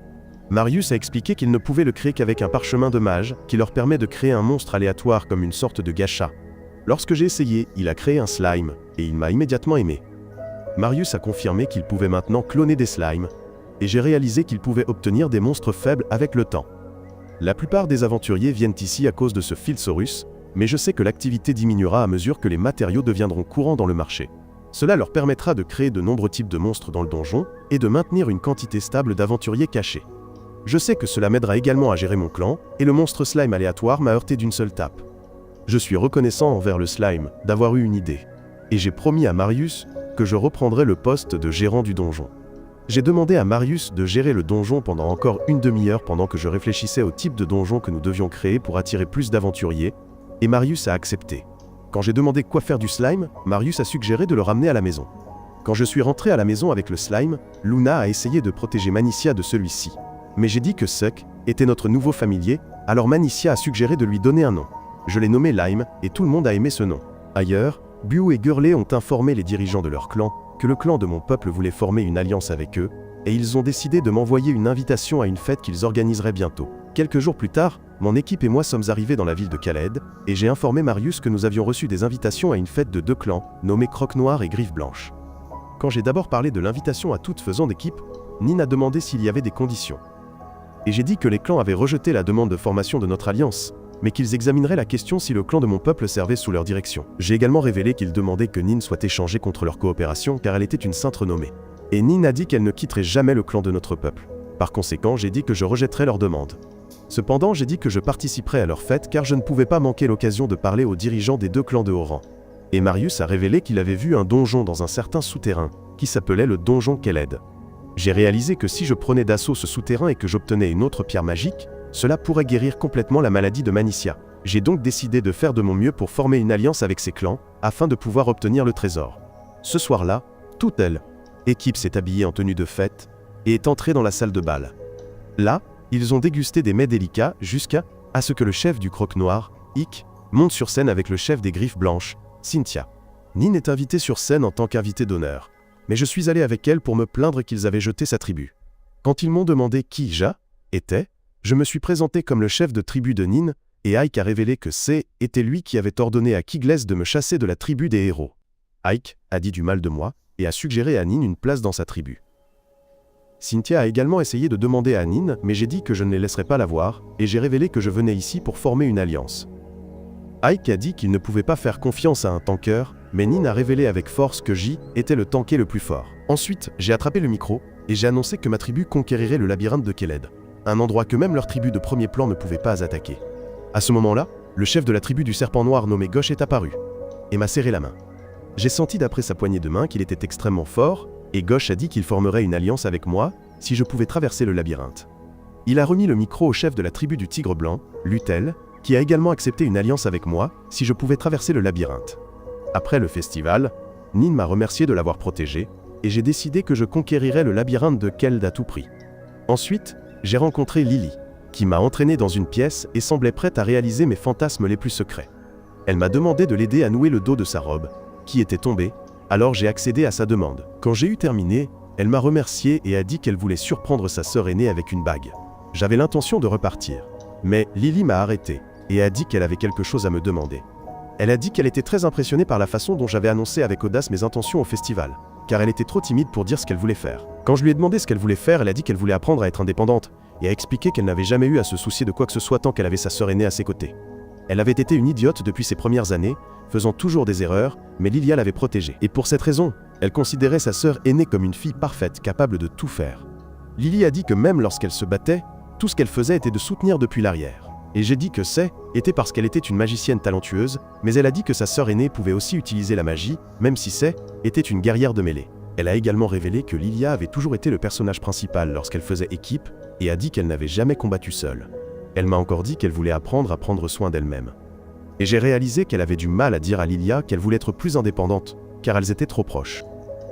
Marius a expliqué qu'il ne pouvait le créer qu'avec un parchemin de mage, qui leur permet de créer un monstre aléatoire comme une sorte de gacha. Lorsque j'ai essayé, il a créé un slime, et il m'a immédiatement aimé. Marius a confirmé qu'il pouvait maintenant cloner des slimes, et j'ai réalisé qu'il pouvait obtenir des monstres faibles avec le temps. La plupart des aventuriers viennent ici à cause de ce Philsaurus, mais je sais que l'activité diminuera à mesure que les matériaux deviendront courants dans le marché. Cela leur permettra de créer de nombreux types de monstres dans le donjon, et de maintenir une quantité stable d'aventuriers cachés. Je sais que cela m'aidera également à gérer mon clan, et le monstre slime aléatoire m'a heurté d'une seule tape. Je suis reconnaissant envers le slime d'avoir eu une idée, et j'ai promis à Marius que je reprendrai le poste de gérant du donjon. J'ai demandé à Marius de gérer le donjon pendant encore une demi-heure pendant que je réfléchissais au type de donjon que nous devions créer pour attirer plus d'aventuriers, et Marius a accepté. Quand j'ai demandé quoi faire du slime, Marius a suggéré de le ramener à la maison. Quand je suis rentré à la maison avec le slime, Luna a essayé de protéger Manicia de celui-ci. Mais j'ai dit que Suck était notre nouveau familier, alors Manicia a suggéré de lui donner un nom. Je l'ai nommé Lime, et tout le monde a aimé ce nom. Ailleurs, Bu et Gurley ont informé les dirigeants de leur clan que le clan de mon peuple voulait former une alliance avec eux, et ils ont décidé de m'envoyer une invitation à une fête qu'ils organiseraient bientôt. Quelques jours plus tard, mon équipe et moi sommes arrivés dans la ville de Khaled, et j'ai informé Marius que nous avions reçu des invitations à une fête de 2 clans, nommés Croque-Noir et Griffe Blanche. Quand j'ai d'abord parlé de l'invitation à toutes faisant d'équipe, Nin a demandé s'il y avait des conditions. Et j'ai dit que les clans avaient rejeté la demande de formation de notre alliance, mais qu'ils examineraient la question si le clan de mon peuple servait sous leur direction. J'ai également révélé qu'ils demandaient que Nin soit échangée contre leur coopération car elle était une sainte renommée. Et Nin a dit qu'elle ne quitterait jamais le clan de notre peuple. Par conséquent, j'ai dit que je rejetterais leur demande. Cependant, j'ai dit que je participerais à leur fête car je ne pouvais pas manquer l'occasion de parler aux dirigeants des 2 clans de haut rang. Et Marius a révélé qu'il avait vu un donjon dans un certain souterrain, qui s'appelait le donjon Khaled. J'ai réalisé que si je prenais d'assaut ce souterrain et que j'obtenais une autre pierre magique, cela pourrait guérir complètement la maladie de Manicia. J'ai donc décidé de faire de mon mieux pour former une alliance avec ces clans, afin de pouvoir obtenir le trésor. Ce soir-là, toute l'équipe s'est habillée en tenue de fête, et est entrée dans la salle de bal. Là, ils ont dégusté des mets délicats jusqu'à ce que le chef du Croque-Noir, Ick, monte sur scène avec le chef des Griffes Blanches, Cynthia. Nin est invitée sur scène en tant qu'invitée d'honneur, mais je suis allé avec elle pour me plaindre qu'ils avaient jeté sa tribu. Quand ils m'ont demandé qui était, je me suis présenté comme le chef de tribu de Nin, et Ike a révélé que était lui qui avait ordonné à Kigles de me chasser de la tribu des héros. Ike a dit du mal de moi, et a suggéré à Nin une place dans sa tribu. Cynthia a également essayé de demander à Nin, mais j'ai dit que je ne les laisserais pas la voir, et j'ai révélé que je venais ici pour former une alliance. Ike a dit qu'il ne pouvait pas faire confiance à un tanker, mais Nin a révélé avec force que était le tanker le plus fort. Ensuite, j'ai attrapé le micro, et j'ai annoncé que ma tribu conquérirait le labyrinthe de Khaled, un endroit que même leur tribu de premier plan ne pouvait pas attaquer. À ce moment-là, le chef de la tribu du serpent noir nommé Gauche est apparu, et m'a serré la main. J'ai senti d'après sa poignée de main qu'il était extrêmement fort, et Gauche a dit qu'il formerait une alliance avec moi, si je pouvais traverser le labyrinthe. Il a remis le micro au chef de la tribu du tigre blanc, Lutel, qui a également accepté une alliance avec moi, si je pouvais traverser le labyrinthe. Après le festival, Nin m'a remercié de l'avoir protégé, et j'ai décidé que je conquérirais le labyrinthe de Keld à tout prix. Ensuite, j'ai rencontré Lily, qui m'a entraîné dans une pièce et semblait prête à réaliser mes fantasmes les plus secrets. Elle m'a demandé de l'aider à nouer le dos de sa robe, qui était tombée, alors j'ai accédé à sa demande. Quand j'ai eu terminé, elle m'a remercié et a dit qu'elle voulait surprendre sa sœur aînée avec une bague. J'avais l'intention de repartir, mais Lily m'a arrêté et a dit qu'elle avait quelque chose à me demander. Elle a dit qu'elle était très impressionnée par la façon dont j'avais annoncé avec audace mes intentions au festival, car elle était trop timide pour dire ce qu'elle voulait faire. Quand je lui ai demandé ce qu'elle voulait faire, elle a dit qu'elle voulait apprendre à être indépendante, et a expliqué qu'elle n'avait jamais eu à se soucier de quoi que ce soit tant qu'elle avait sa sœur aînée à ses côtés. Elle avait été une idiote depuis ses premières années, faisant toujours des erreurs, mais Lilia l'avait protégée. Et pour cette raison, elle considérait sa sœur aînée comme une fille parfaite, capable de tout faire. Lily a dit que même lorsqu'elle se battait, tout ce qu'elle faisait était de soutenir depuis l'arrière. Et j'ai dit que était parce qu'elle était une magicienne talentueuse, mais elle a dit que sa sœur aînée pouvait aussi utiliser la magie, même si était une guerrière de mêlée. Elle a également révélé que Lilia avait toujours été le personnage principal lorsqu'elle faisait équipe, et a dit qu'elle n'avait jamais combattu seule. Elle m'a encore dit qu'elle voulait apprendre à prendre soin d'elle-même. Et j'ai réalisé qu'elle avait du mal à dire à Lilia qu'elle voulait être plus indépendante, car elles étaient trop proches.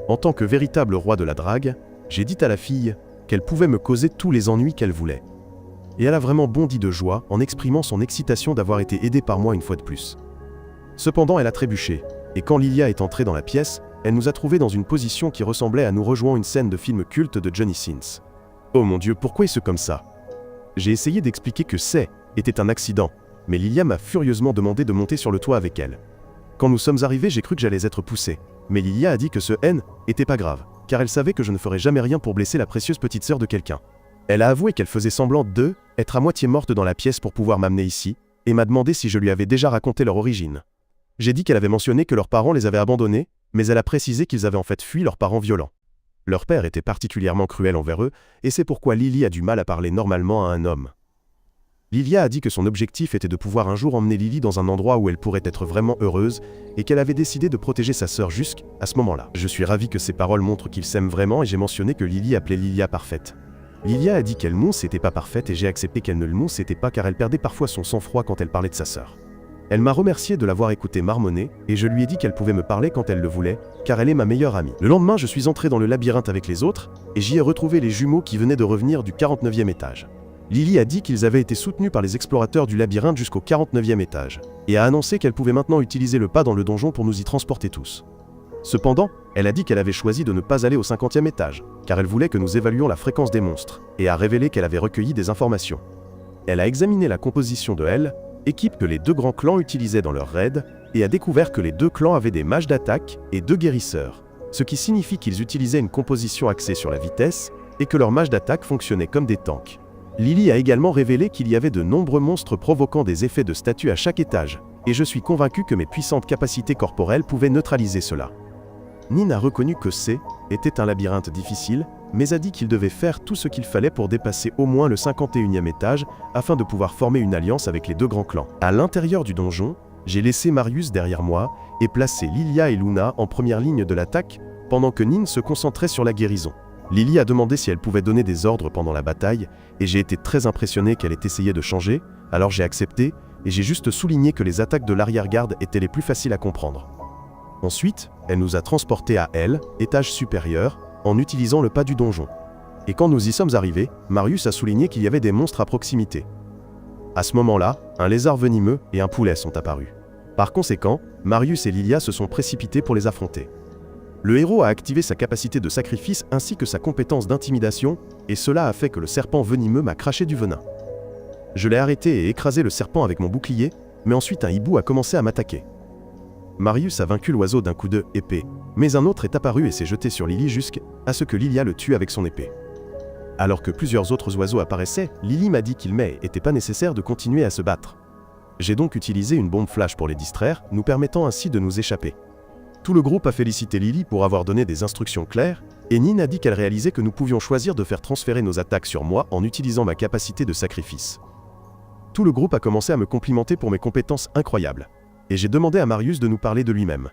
En tant que véritable roi de la drague, j'ai dit à la fille qu'elle pouvait me causer tous les ennuis qu'elle voulait. Et elle a vraiment bondi de joie en exprimant son excitation d'avoir été aidée par moi une fois de plus. Cependant, elle a trébuché, et quand Lilia est entrée dans la pièce, elle nous a trouvés dans une position qui ressemblait à nous rejoindre une scène de film culte de Johnny Sins. Oh mon Dieu, pourquoi est-ce comme ça? J'ai essayé d'expliquer que était un accident, mais Lilia m'a furieusement demandé de monter sur le toit avec elle. Quand nous sommes arrivés, j'ai cru que j'allais être poussé, mais Lilia a dit que était pas grave, car elle savait que je ne ferais jamais rien pour blesser la précieuse petite sœur de quelqu'un. Elle a avoué qu'elle faisait semblant être à moitié morte dans la pièce pour pouvoir m'amener ici, et m'a demandé si je lui avais déjà raconté leur origine. J'ai dit qu'elle avait mentionné que leurs parents les avaient abandonnés, mais elle a précisé qu'ils avaient en fait fui leurs parents violents. Leur père était particulièrement cruel envers eux, et c'est pourquoi Lily a du mal à parler normalement à un homme. Lilia a dit que son objectif était de pouvoir un jour emmener Lily dans un endroit où elle pourrait être vraiment heureuse, et qu'elle avait décidé de protéger sa sœur jusqu'à ce moment-là. Je suis ravi que ces paroles montrent qu'ils s'aiment vraiment, et j'ai mentionné que Lily appelait Lilia parfaite. Lilia a dit qu'elle n'était pas parfaite et j'ai accepté qu'elle ne l'était pas car elle perdait parfois son sang-froid quand elle parlait de sa sœur. Elle m'a remercié de l'avoir écoutée marmonner et je lui ai dit qu'elle pouvait me parler quand elle le voulait, car elle est ma meilleure amie. Le lendemain, je suis entré dans le labyrinthe avec les autres et j'y ai retrouvé les jumeaux qui venaient de revenir du 49e étage. Lily a dit qu'ils avaient été soutenus par les explorateurs du labyrinthe jusqu'au 49e étage, et a annoncé qu'elle pouvait maintenant utiliser le pas dans le donjon pour nous y transporter tous. Cependant, elle a dit qu'elle avait choisi de ne pas aller au 50e étage, car elle voulait que nous évaluions la fréquence des monstres, et a révélé qu'elle avait recueilli des informations. Elle a examiné la composition de L, équipe que les deux grands clans utilisaient dans leurs raids, et a découvert que les deux clans avaient des mages d'attaque et deux guérisseurs, ce qui signifie qu'ils utilisaient une composition axée sur la vitesse, et que leurs mages d'attaque fonctionnaient comme des tanks. Lily a également révélé qu'il y avait de nombreux monstres provoquant des effets de statut à chaque étage, et je suis convaincu que mes puissantes capacités corporelles pouvaient neutraliser cela. Nin a reconnu que C était un labyrinthe difficile, mais a dit qu'il devait faire tout ce qu'il fallait pour dépasser au moins le 51e étage afin de pouvoir former une alliance avec les deux grands clans. À l'intérieur du donjon, j'ai laissé Marius derrière moi et placé Lilia et Luna en première ligne de l'attaque pendant que Nin se concentrait sur la guérison. Lily a demandé si elle pouvait donner des ordres pendant la bataille et j'ai été très impressionné qu'elle ait essayé de changer, alors j'ai accepté et j'ai juste souligné que les attaques de l'arrière-garde étaient les plus faciles à comprendre. Ensuite, elle nous a transportés à L, étage supérieur, en utilisant le pas du donjon. Et quand nous y sommes arrivés, Marius a souligné qu'il y avait des monstres à proximité. À ce moment-là, un lézard venimeux et un poulet sont apparus. Par conséquent, Marius et Lilia se sont précipités pour les affronter. Le héros a activé sa capacité de sacrifice ainsi que sa compétence d'intimidation, et cela a fait que le serpent venimeux m'a craché du venin. Je l'ai arrêté et écrasé le serpent avec mon bouclier, mais ensuite un hibou a commencé à m'attaquer. Marius a vaincu l'oiseau d'un coup de épée, mais un autre est apparu et s'est jeté sur Lily jusqu'à ce que Lilia le tue avec son épée. Alors que plusieurs autres oiseaux apparaissaient, Lily m'a dit qu'il n'était pas nécessaire de continuer à se battre. J'ai donc utilisé une bombe flash pour les distraire, nous permettant ainsi de nous échapper. Tout le groupe a félicité Lily pour avoir donné des instructions claires, et Nin a dit qu'elle réalisait que nous pouvions choisir de faire transférer nos attaques sur moi en utilisant ma capacité de sacrifice. Tout le groupe a commencé à me complimenter pour mes compétences incroyables, et j'ai demandé à Marius de nous parler de lui-même.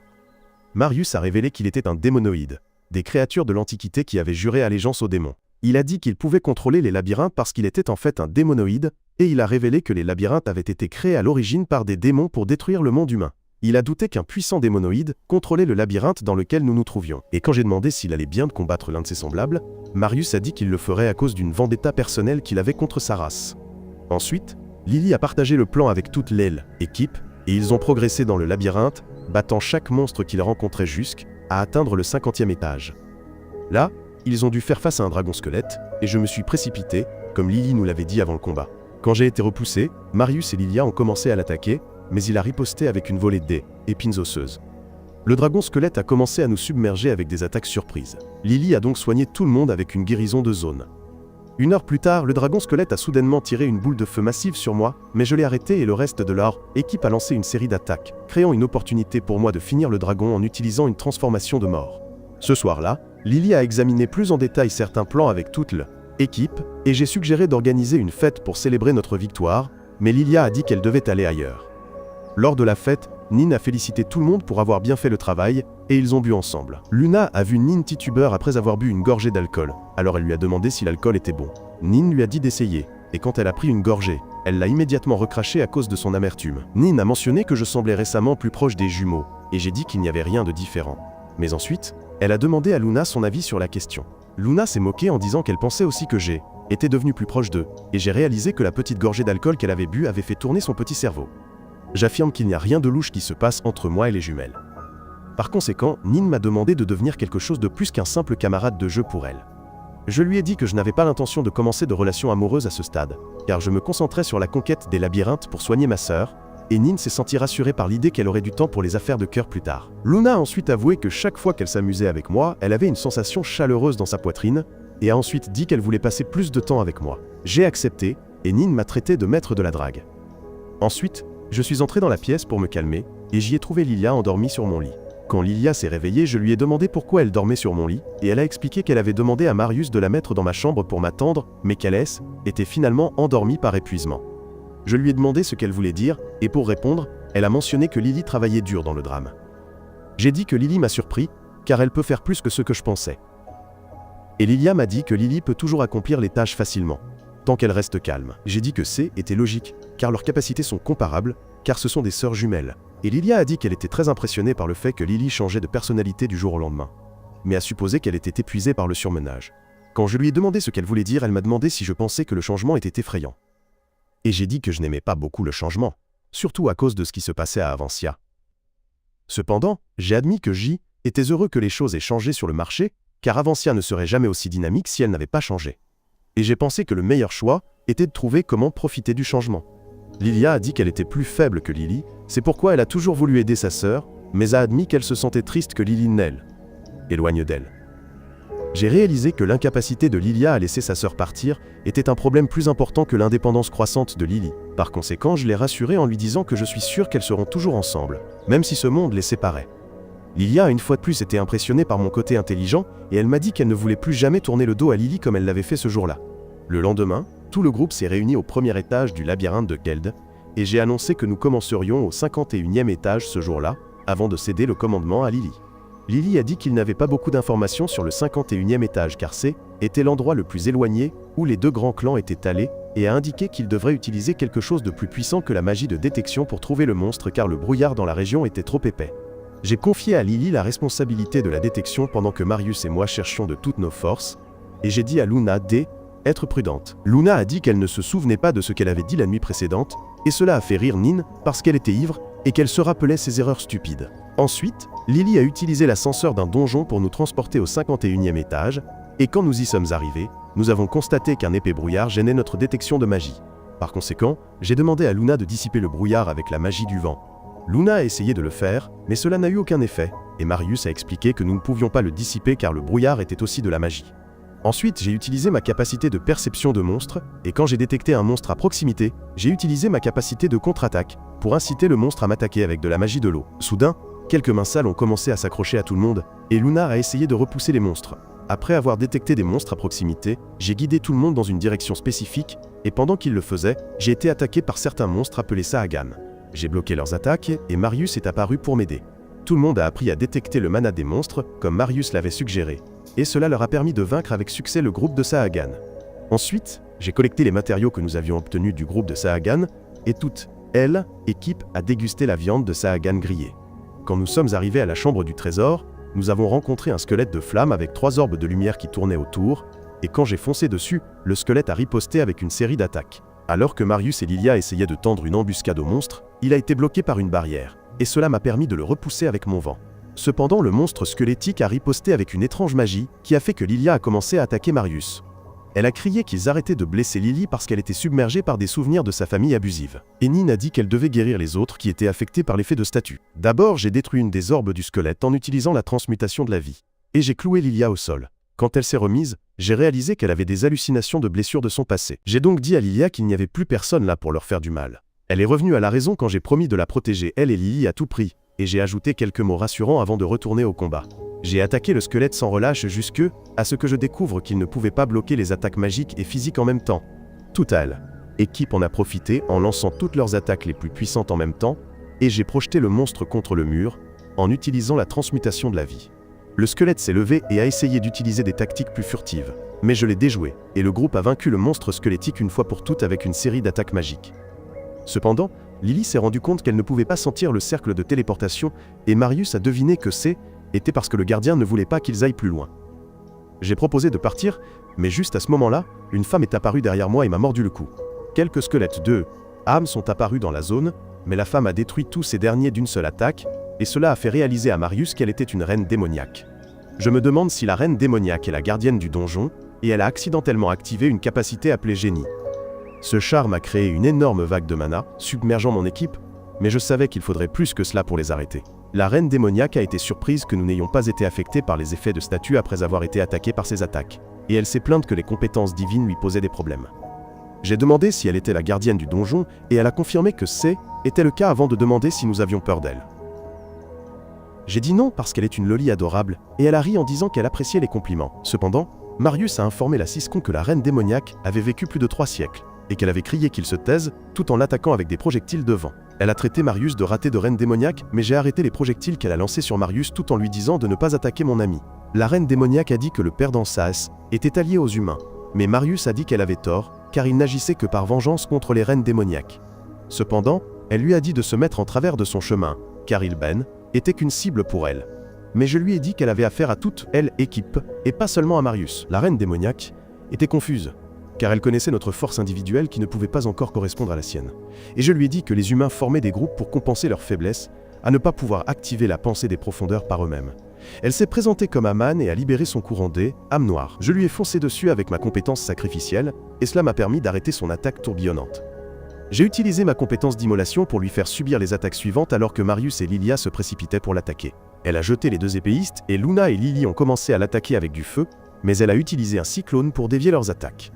Marius a révélé qu'il était un démonoïde, des créatures de l'Antiquité qui avaient juré allégeance aux démons. Il a dit qu'il pouvait contrôler les labyrinthes parce qu'il était en fait un démonoïde, et il a révélé que les labyrinthes avaient été créés à l'origine par des démons pour détruire le monde humain. Il a douté qu'un puissant démonoïde contrôlait le labyrinthe dans lequel nous nous trouvions. Et quand j'ai demandé s'il allait bien de combattre l'un de ses semblables, Marius a dit qu'il le ferait à cause d'une vendetta personnelle qu'il avait contre sa race. Ensuite, Lily a partagé le plan avec toute l'équipe, et ils ont progressé dans le labyrinthe, battant chaque monstre qu'ils rencontraient jusqu'à atteindre le 50e étage. Là, ils ont dû faire face à un dragon squelette, et je me suis précipité, comme Lily nous l'avait dit avant le combat. Quand j'ai été repoussé, Marius et Lilia ont commencé à l'attaquer, mais il a riposté avec une volée d'épines osseuses. Le dragon squelette a commencé à nous submerger avec des attaques surprises. Lily a donc soigné tout le monde avec une guérison de zone. Une heure plus tard, le dragon squelette a soudainement tiré une boule de feu massive sur moi, mais je l'ai arrêté et le reste de leur équipe a lancé une série d'attaques, créant une opportunité pour moi de finir le dragon en utilisant une transformation de mort. Ce soir-là, Lily a examiné plus en détail certains plans avec toute l'équipe, et j'ai suggéré d'organiser une fête pour célébrer notre victoire, mais Lilia a dit qu'elle devait aller ailleurs. Lors de la fête, Nin a félicité tout le monde pour avoir bien fait le travail, et ils ont bu ensemble. Luna a vu Nin tituber après avoir bu une gorgée d'alcool, alors elle lui a demandé si l'alcool était bon. Nin lui a dit d'essayer, et quand elle a pris une gorgée, elle l'a immédiatement recraché à cause de son amertume. Nin a mentionné que je semblais récemment plus proche des jumeaux, et j'ai dit qu'il n'y avait rien de différent. Mais ensuite, elle a demandé à Luna son avis sur la question. Luna s'est moquée en disant qu'elle pensait aussi que j'étais devenu plus proche d'eux, et j'ai réalisé que la petite gorgée d'alcool qu'elle avait bu avait fait tourner son petit cerveau. J'affirme qu'il n'y a rien de louche qui se passe entre moi et les jumelles. Par conséquent, Nin m'a demandé de devenir quelque chose de plus qu'un simple camarade de jeu pour elle. Je lui ai dit que je n'avais pas l'intention de commencer de relations amoureuses à ce stade, car je me concentrais sur la conquête des labyrinthes pour soigner ma sœur, et Nin s'est sentie rassurée par l'idée qu'elle aurait du temps pour les affaires de cœur plus tard. Luna a ensuite avoué que chaque fois qu'elle s'amusait avec moi, elle avait une sensation chaleureuse dans sa poitrine, et a ensuite dit qu'elle voulait passer plus de temps avec moi. J'ai accepté, et Nin m'a traité de maître de la drague. Ensuite, je suis entré dans la pièce pour me calmer, et j'y ai trouvé Lilia endormie sur mon lit. Quand Lilia s'est réveillée, je lui ai demandé pourquoi elle dormait sur mon lit, et elle a expliqué qu'elle avait demandé à Marius de la mettre dans ma chambre pour m'attendre, mais qu'elle était finalement endormie par épuisement. Je lui ai demandé ce qu'elle voulait dire, et pour répondre, elle a mentionné que Lily travaillait dur dans le drame. J'ai dit que Lily m'a surpris, car elle peut faire plus que ce que je pensais. Et Lilia m'a dit que Lily peut toujours accomplir les tâches facilement, tant qu'elle reste calme. J'ai dit que était logique, car leurs capacités sont comparables, car ce sont des sœurs jumelles. Et Lilia a dit qu'elle était très impressionnée par le fait que Lily changeait de personnalité du jour au lendemain, mais a supposé qu'elle était épuisée par le surmenage. Quand je lui ai demandé ce qu'elle voulait dire, elle m'a demandé si je pensais que le changement était effrayant. Et j'ai dit que je n'aimais pas beaucoup le changement, surtout à cause de ce qui se passait à Avancia. Cependant, j'ai admis que J était heureux que les choses aient changé sur le marché, car Avancia ne serait jamais aussi dynamique si elle n'avait pas changé. Et j'ai pensé que le meilleur choix était de trouver comment profiter du changement. Lilia a dit qu'elle était plus faible que Lily, c'est pourquoi elle a toujours voulu aider sa sœur, mais a admis qu'elle se sentait triste que Lily n'elle éloigne d'elle. J'ai réalisé que l'incapacité de Lilia à laisser sa sœur partir était un problème plus important que l'indépendance croissante de Lily. Par conséquent, je l'ai rassurée en lui disant que je suis sûr qu'elles seront toujours ensemble, même si ce monde les séparait. Lilia a une fois de plus été impressionnée par mon côté intelligent et elle m'a dit qu'elle ne voulait plus jamais tourner le dos à Lily comme elle l'avait fait ce jour-là. Le lendemain, tout le groupe s'est réuni au premier étage du labyrinthe de Geld et j'ai annoncé que nous commencerions au 51e étage ce jour-là, avant de céder le commandement à Lily. Lily a dit qu'il n'avait pas beaucoup d'informations sur le 51e étage car était l'endroit le plus éloigné où les deux grands clans étaient allés et a indiqué qu'il devrait utiliser quelque chose de plus puissant que la magie de détection pour trouver le monstre car le brouillard dans la région était trop épais. J'ai confié à Lily la responsabilité de la détection pendant que Marius et moi cherchions de toutes nos forces, et j'ai dit à Luna d'être prudente. Luna a dit qu'elle ne se souvenait pas de ce qu'elle avait dit la nuit précédente, et cela a fait rire Nin parce qu'elle était ivre et qu'elle se rappelait ses erreurs stupides. Ensuite, Lily a utilisé l'ascenseur d'un donjon pour nous transporter au 51e étage, et quand nous y sommes arrivés, nous avons constaté qu'un épais brouillard gênait notre détection de magie. Par conséquent, j'ai demandé à Luna de dissiper le brouillard avec la magie du vent. Luna a essayé de le faire, mais cela n'a eu aucun effet, et Marius a expliqué que nous ne pouvions pas le dissiper car le brouillard était aussi de la magie. Ensuite, j'ai utilisé ma capacité de perception de monstre, et quand j'ai détecté un monstre à proximité, j'ai utilisé ma capacité de contre-attaque, pour inciter le monstre à m'attaquer avec de la magie de l'eau. Soudain, quelques mains sales ont commencé à s'accrocher à tout le monde, et Luna a essayé de repousser les monstres. Après avoir détecté des monstres à proximité, j'ai guidé tout le monde dans une direction spécifique, et pendant qu'ils le faisaient, j'ai été attaqué par certains monstres appelés Saagan. J'ai bloqué leurs attaques, et Marius est apparu pour m'aider. Tout le monde a appris à détecter le mana des monstres, comme Marius l'avait suggéré, et cela leur a permis de vaincre avec succès le groupe de Saagan. Ensuite, j'ai collecté les matériaux que nous avions obtenus du groupe de Saagan, et toute l'équipe a dégusté la viande de Saagan grillée. Quand nous sommes arrivés à la chambre du trésor, nous avons rencontré un squelette de flamme avec 3 orbes de lumière qui tournaient autour, et quand j'ai foncé dessus, le squelette a riposté avec une série d'attaques. Alors que Marius et Lilia essayaient de tendre une embuscade au monstre, il a été bloqué par une barrière, et cela m'a permis de le repousser avec mon vent. Cependant, le monstre squelettique a riposté avec une étrange magie qui a fait que Lilia a commencé à attaquer Marius. Elle a crié qu'ils arrêtaient de blesser Lily parce qu'elle était submergée par des souvenirs de sa famille abusive. Et Nin a dit qu'elle devait guérir les autres qui étaient affectés par l'effet de statue. D'abord, j'ai détruit une des orbes du squelette en utilisant la transmutation de la vie. Et j'ai cloué Lilia au sol. Quand elle s'est remise, j'ai réalisé qu'elle avait des hallucinations de blessures de son passé. J'ai donc dit à Lilia qu'il n'y avait plus personne là pour leur faire du mal. Elle est revenue à la raison quand j'ai promis de la protéger elle et Lily à tout prix, et j'ai ajouté quelques mots rassurants avant de retourner au combat. J'ai attaqué le squelette sans relâche à ce que je découvre qu'il ne pouvait pas bloquer les attaques magiques et physiques en même temps. Toute l'équipe en a profité en lançant toutes leurs attaques les plus puissantes en même temps, et j'ai projeté le monstre contre le mur, en utilisant la transmutation de la vie. Le squelette s'est levé et a essayé d'utiliser des tactiques plus furtives, mais je l'ai déjoué, et le groupe a vaincu le monstre squelettique une fois pour toutes avec une série d'attaques magiques. Cependant, Lily s'est rendu compte qu'elle ne pouvait pas sentir le cercle de téléportation, et Marius a deviné que était parce que le gardien ne voulait pas qu'ils aillent plus loin. J'ai proposé de partir, mais juste à ce moment-là, une femme est apparue derrière moi et m'a mordu le cou. Quelques squelettes âmes sont apparus dans la zone, mais la femme a détruit tous ces derniers d'une seule attaque, et cela a fait réaliser à Marius qu'elle était une reine démoniaque. Je me demande si la reine démoniaque est la gardienne du donjon, et elle a accidentellement activé une capacité appelée génie. Ce charme a créé une énorme vague de mana, submergeant mon équipe, mais je savais qu'il faudrait plus que cela pour les arrêter. La reine démoniaque a été surprise que nous n'ayons pas été affectés par les effets de statue après avoir été attaqués par ses attaques, et elle s'est plainte que les compétences divines lui posaient des problèmes. J'ai demandé si elle était la gardienne du donjon, et elle a confirmé que était le cas avant de demander si nous avions peur d'elle. J'ai dit non parce qu'elle est une loli adorable, et elle a ri en disant qu'elle appréciait les compliments. Cependant, Marius a informé la Ciscon que la reine démoniaque avait vécu plus de 3 siècles, et qu'elle avait crié qu'il se taise, tout en l'attaquant avec des projectiles de vent. Elle a traité Marius de raté de reine démoniaque, mais j'ai arrêté les projectiles qu'elle a lancés sur Marius tout en lui disant de ne pas attaquer mon ami. La reine démoniaque a dit que le père d'Ansas était allié aux humains, mais Marius a dit qu'elle avait tort, car il n'agissait que par vengeance contre les reines démoniaques. Cependant, elle lui a dit de se mettre en travers de son chemin, car était qu'une cible pour elle. mais je lui ai dit qu'elle avait affaire à toute l'équipe, et pas seulement à Marius. La reine démoniaque était confuse, car elle connaissait notre force individuelle qui ne pouvait pas encore correspondre à la sienne. Et je lui ai dit que les humains formaient des groupes pour compenser leur faiblesse, à ne pas pouvoir activer la pensée des profondeurs par eux-mêmes. Elle s'est présentée comme Aman et a libéré son courant D, âme noire. Je lui ai foncé dessus avec ma compétence sacrificielle, et cela m'a permis d'arrêter son attaque tourbillonnante. J'ai utilisé ma compétence d'immolation pour lui faire subir les attaques suivantes alors que Marius et Lilia se précipitaient pour l'attaquer. Elle a jeté les deux épéistes et Luna et Lily ont commencé à l'attaquer avec du feu, mais elle a utilisé un cyclone pour dévier leurs attaques.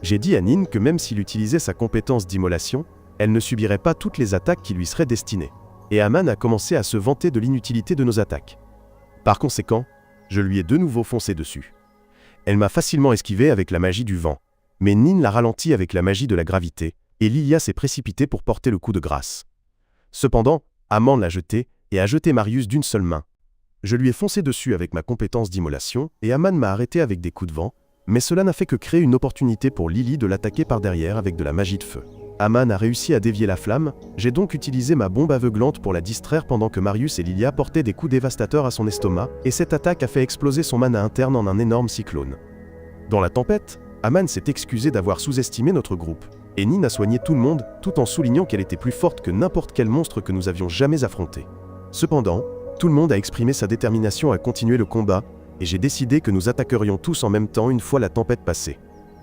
J'ai dit à Nin que même s'il utilisait sa compétence d'immolation, elle ne subirait pas toutes les attaques qui lui seraient destinées. Et Aman a commencé à se vanter de l'inutilité de nos attaques. Par conséquent, je lui ai de nouveau foncé dessus. Elle m'a facilement esquivé avec la magie du vent, mais Nin l'a ralenti avec la magie de la gravité, et Lilia s'est précipitée pour porter le coup de grâce. Cependant, Aman l'a jeté et a jeté Marius d'une seule main. Je lui ai foncé dessus avec ma compétence d'immolation, et Aman m'a arrêté avec des coups de vent, mais cela n'a fait que créer une opportunité pour Lily de l'attaquer par derrière avec de la magie de feu. Aman a réussi à dévier la flamme, j'ai donc utilisé ma bombe aveuglante pour la distraire pendant que Marius et Lilia portaient des coups dévastateurs à son estomac, et cette attaque a fait exploser son mana interne en un énorme cyclone. Dans la tempête, Aman s'est excusé d'avoir sous-estimé notre groupe, et Nin a soigné tout le monde, tout en soulignant qu'elle était plus forte que n'importe quel monstre que nous avions jamais affronté. Cependant, tout le monde a exprimé sa détermination à continuer le combat, et j'ai décidé que nous attaquerions tous en même temps une fois la tempête passée.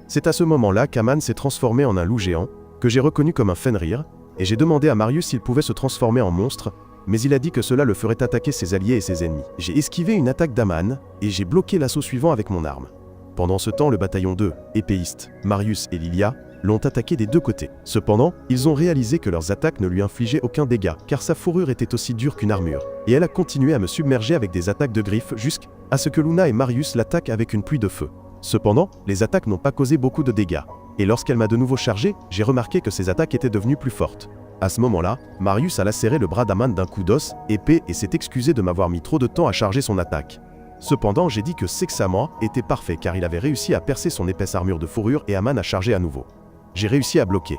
C'est à ce moment-là qu'Aman s'est transformé en un loup géant, que j'ai reconnu comme un Fenrir, et j'ai demandé à Marius s'il pouvait se transformer en monstre, mais il a dit que cela le ferait attaquer ses alliés et ses ennemis. J'ai esquivé une attaque d'Aman, et j'ai bloqué l'assaut suivant avec mon arme. Pendant ce temps, le bataillon 2, épéistes, Marius et Lilia, l'ont attaqué des deux côtés. Cependant, ils ont réalisé que leurs attaques ne lui infligeaient aucun dégât, car sa fourrure était aussi dure qu'une armure, et elle a continué à me submerger avec des attaques de griffes jusqu'à ce que Luna et Marius l'attaquent avec une pluie de feu. Cependant, les attaques n'ont pas causé beaucoup de dégâts, et lorsqu'elle m'a de nouveau chargé, j'ai remarqué que ses attaques étaient devenues plus fortes. À ce moment-là, Marius a lacéré le bras d'Aman d'un coup d'os, épée, et s'est excusé de m'avoir mis trop de temps à charger son attaque. Cependant, j'ai dit que Sexama était parfait car il avait réussi à percer son épaisse armure de fourrure et Aman a chargé à nouveau. J'ai réussi à bloquer.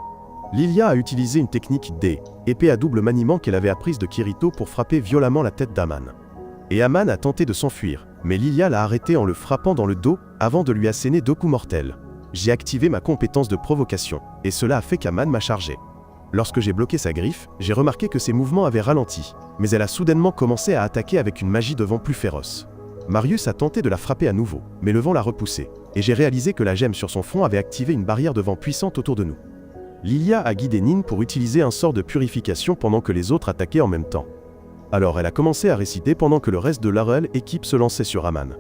Lilia a utilisé une technique D, épée à double maniement qu'elle avait apprise de Kirito pour frapper violemment la tête d'Aman. Et Aman a tenté de s'enfuir, mais Lilia l'a arrêté en le frappant dans le dos avant de lui asséner 2 coups mortels. J'ai activé ma compétence de provocation, et cela a fait qu'Aman m'a chargé. Lorsque j'ai bloqué sa griffe, j'ai remarqué que ses mouvements avaient ralenti, mais elle a soudainement commencé à attaquer avec une magie de vent plus féroce. Marius a tenté de la frapper à nouveau, mais le vent l'a repoussé, et j'ai réalisé que la gemme sur son front avait activé une barrière de vent puissante autour de nous. Lilia a guidé Nin pour utiliser un sort de purification pendant que les autres attaquaient en même temps. Alors elle a commencé à réciter pendant que le reste de l'Arel équipe se lançait sur Aman.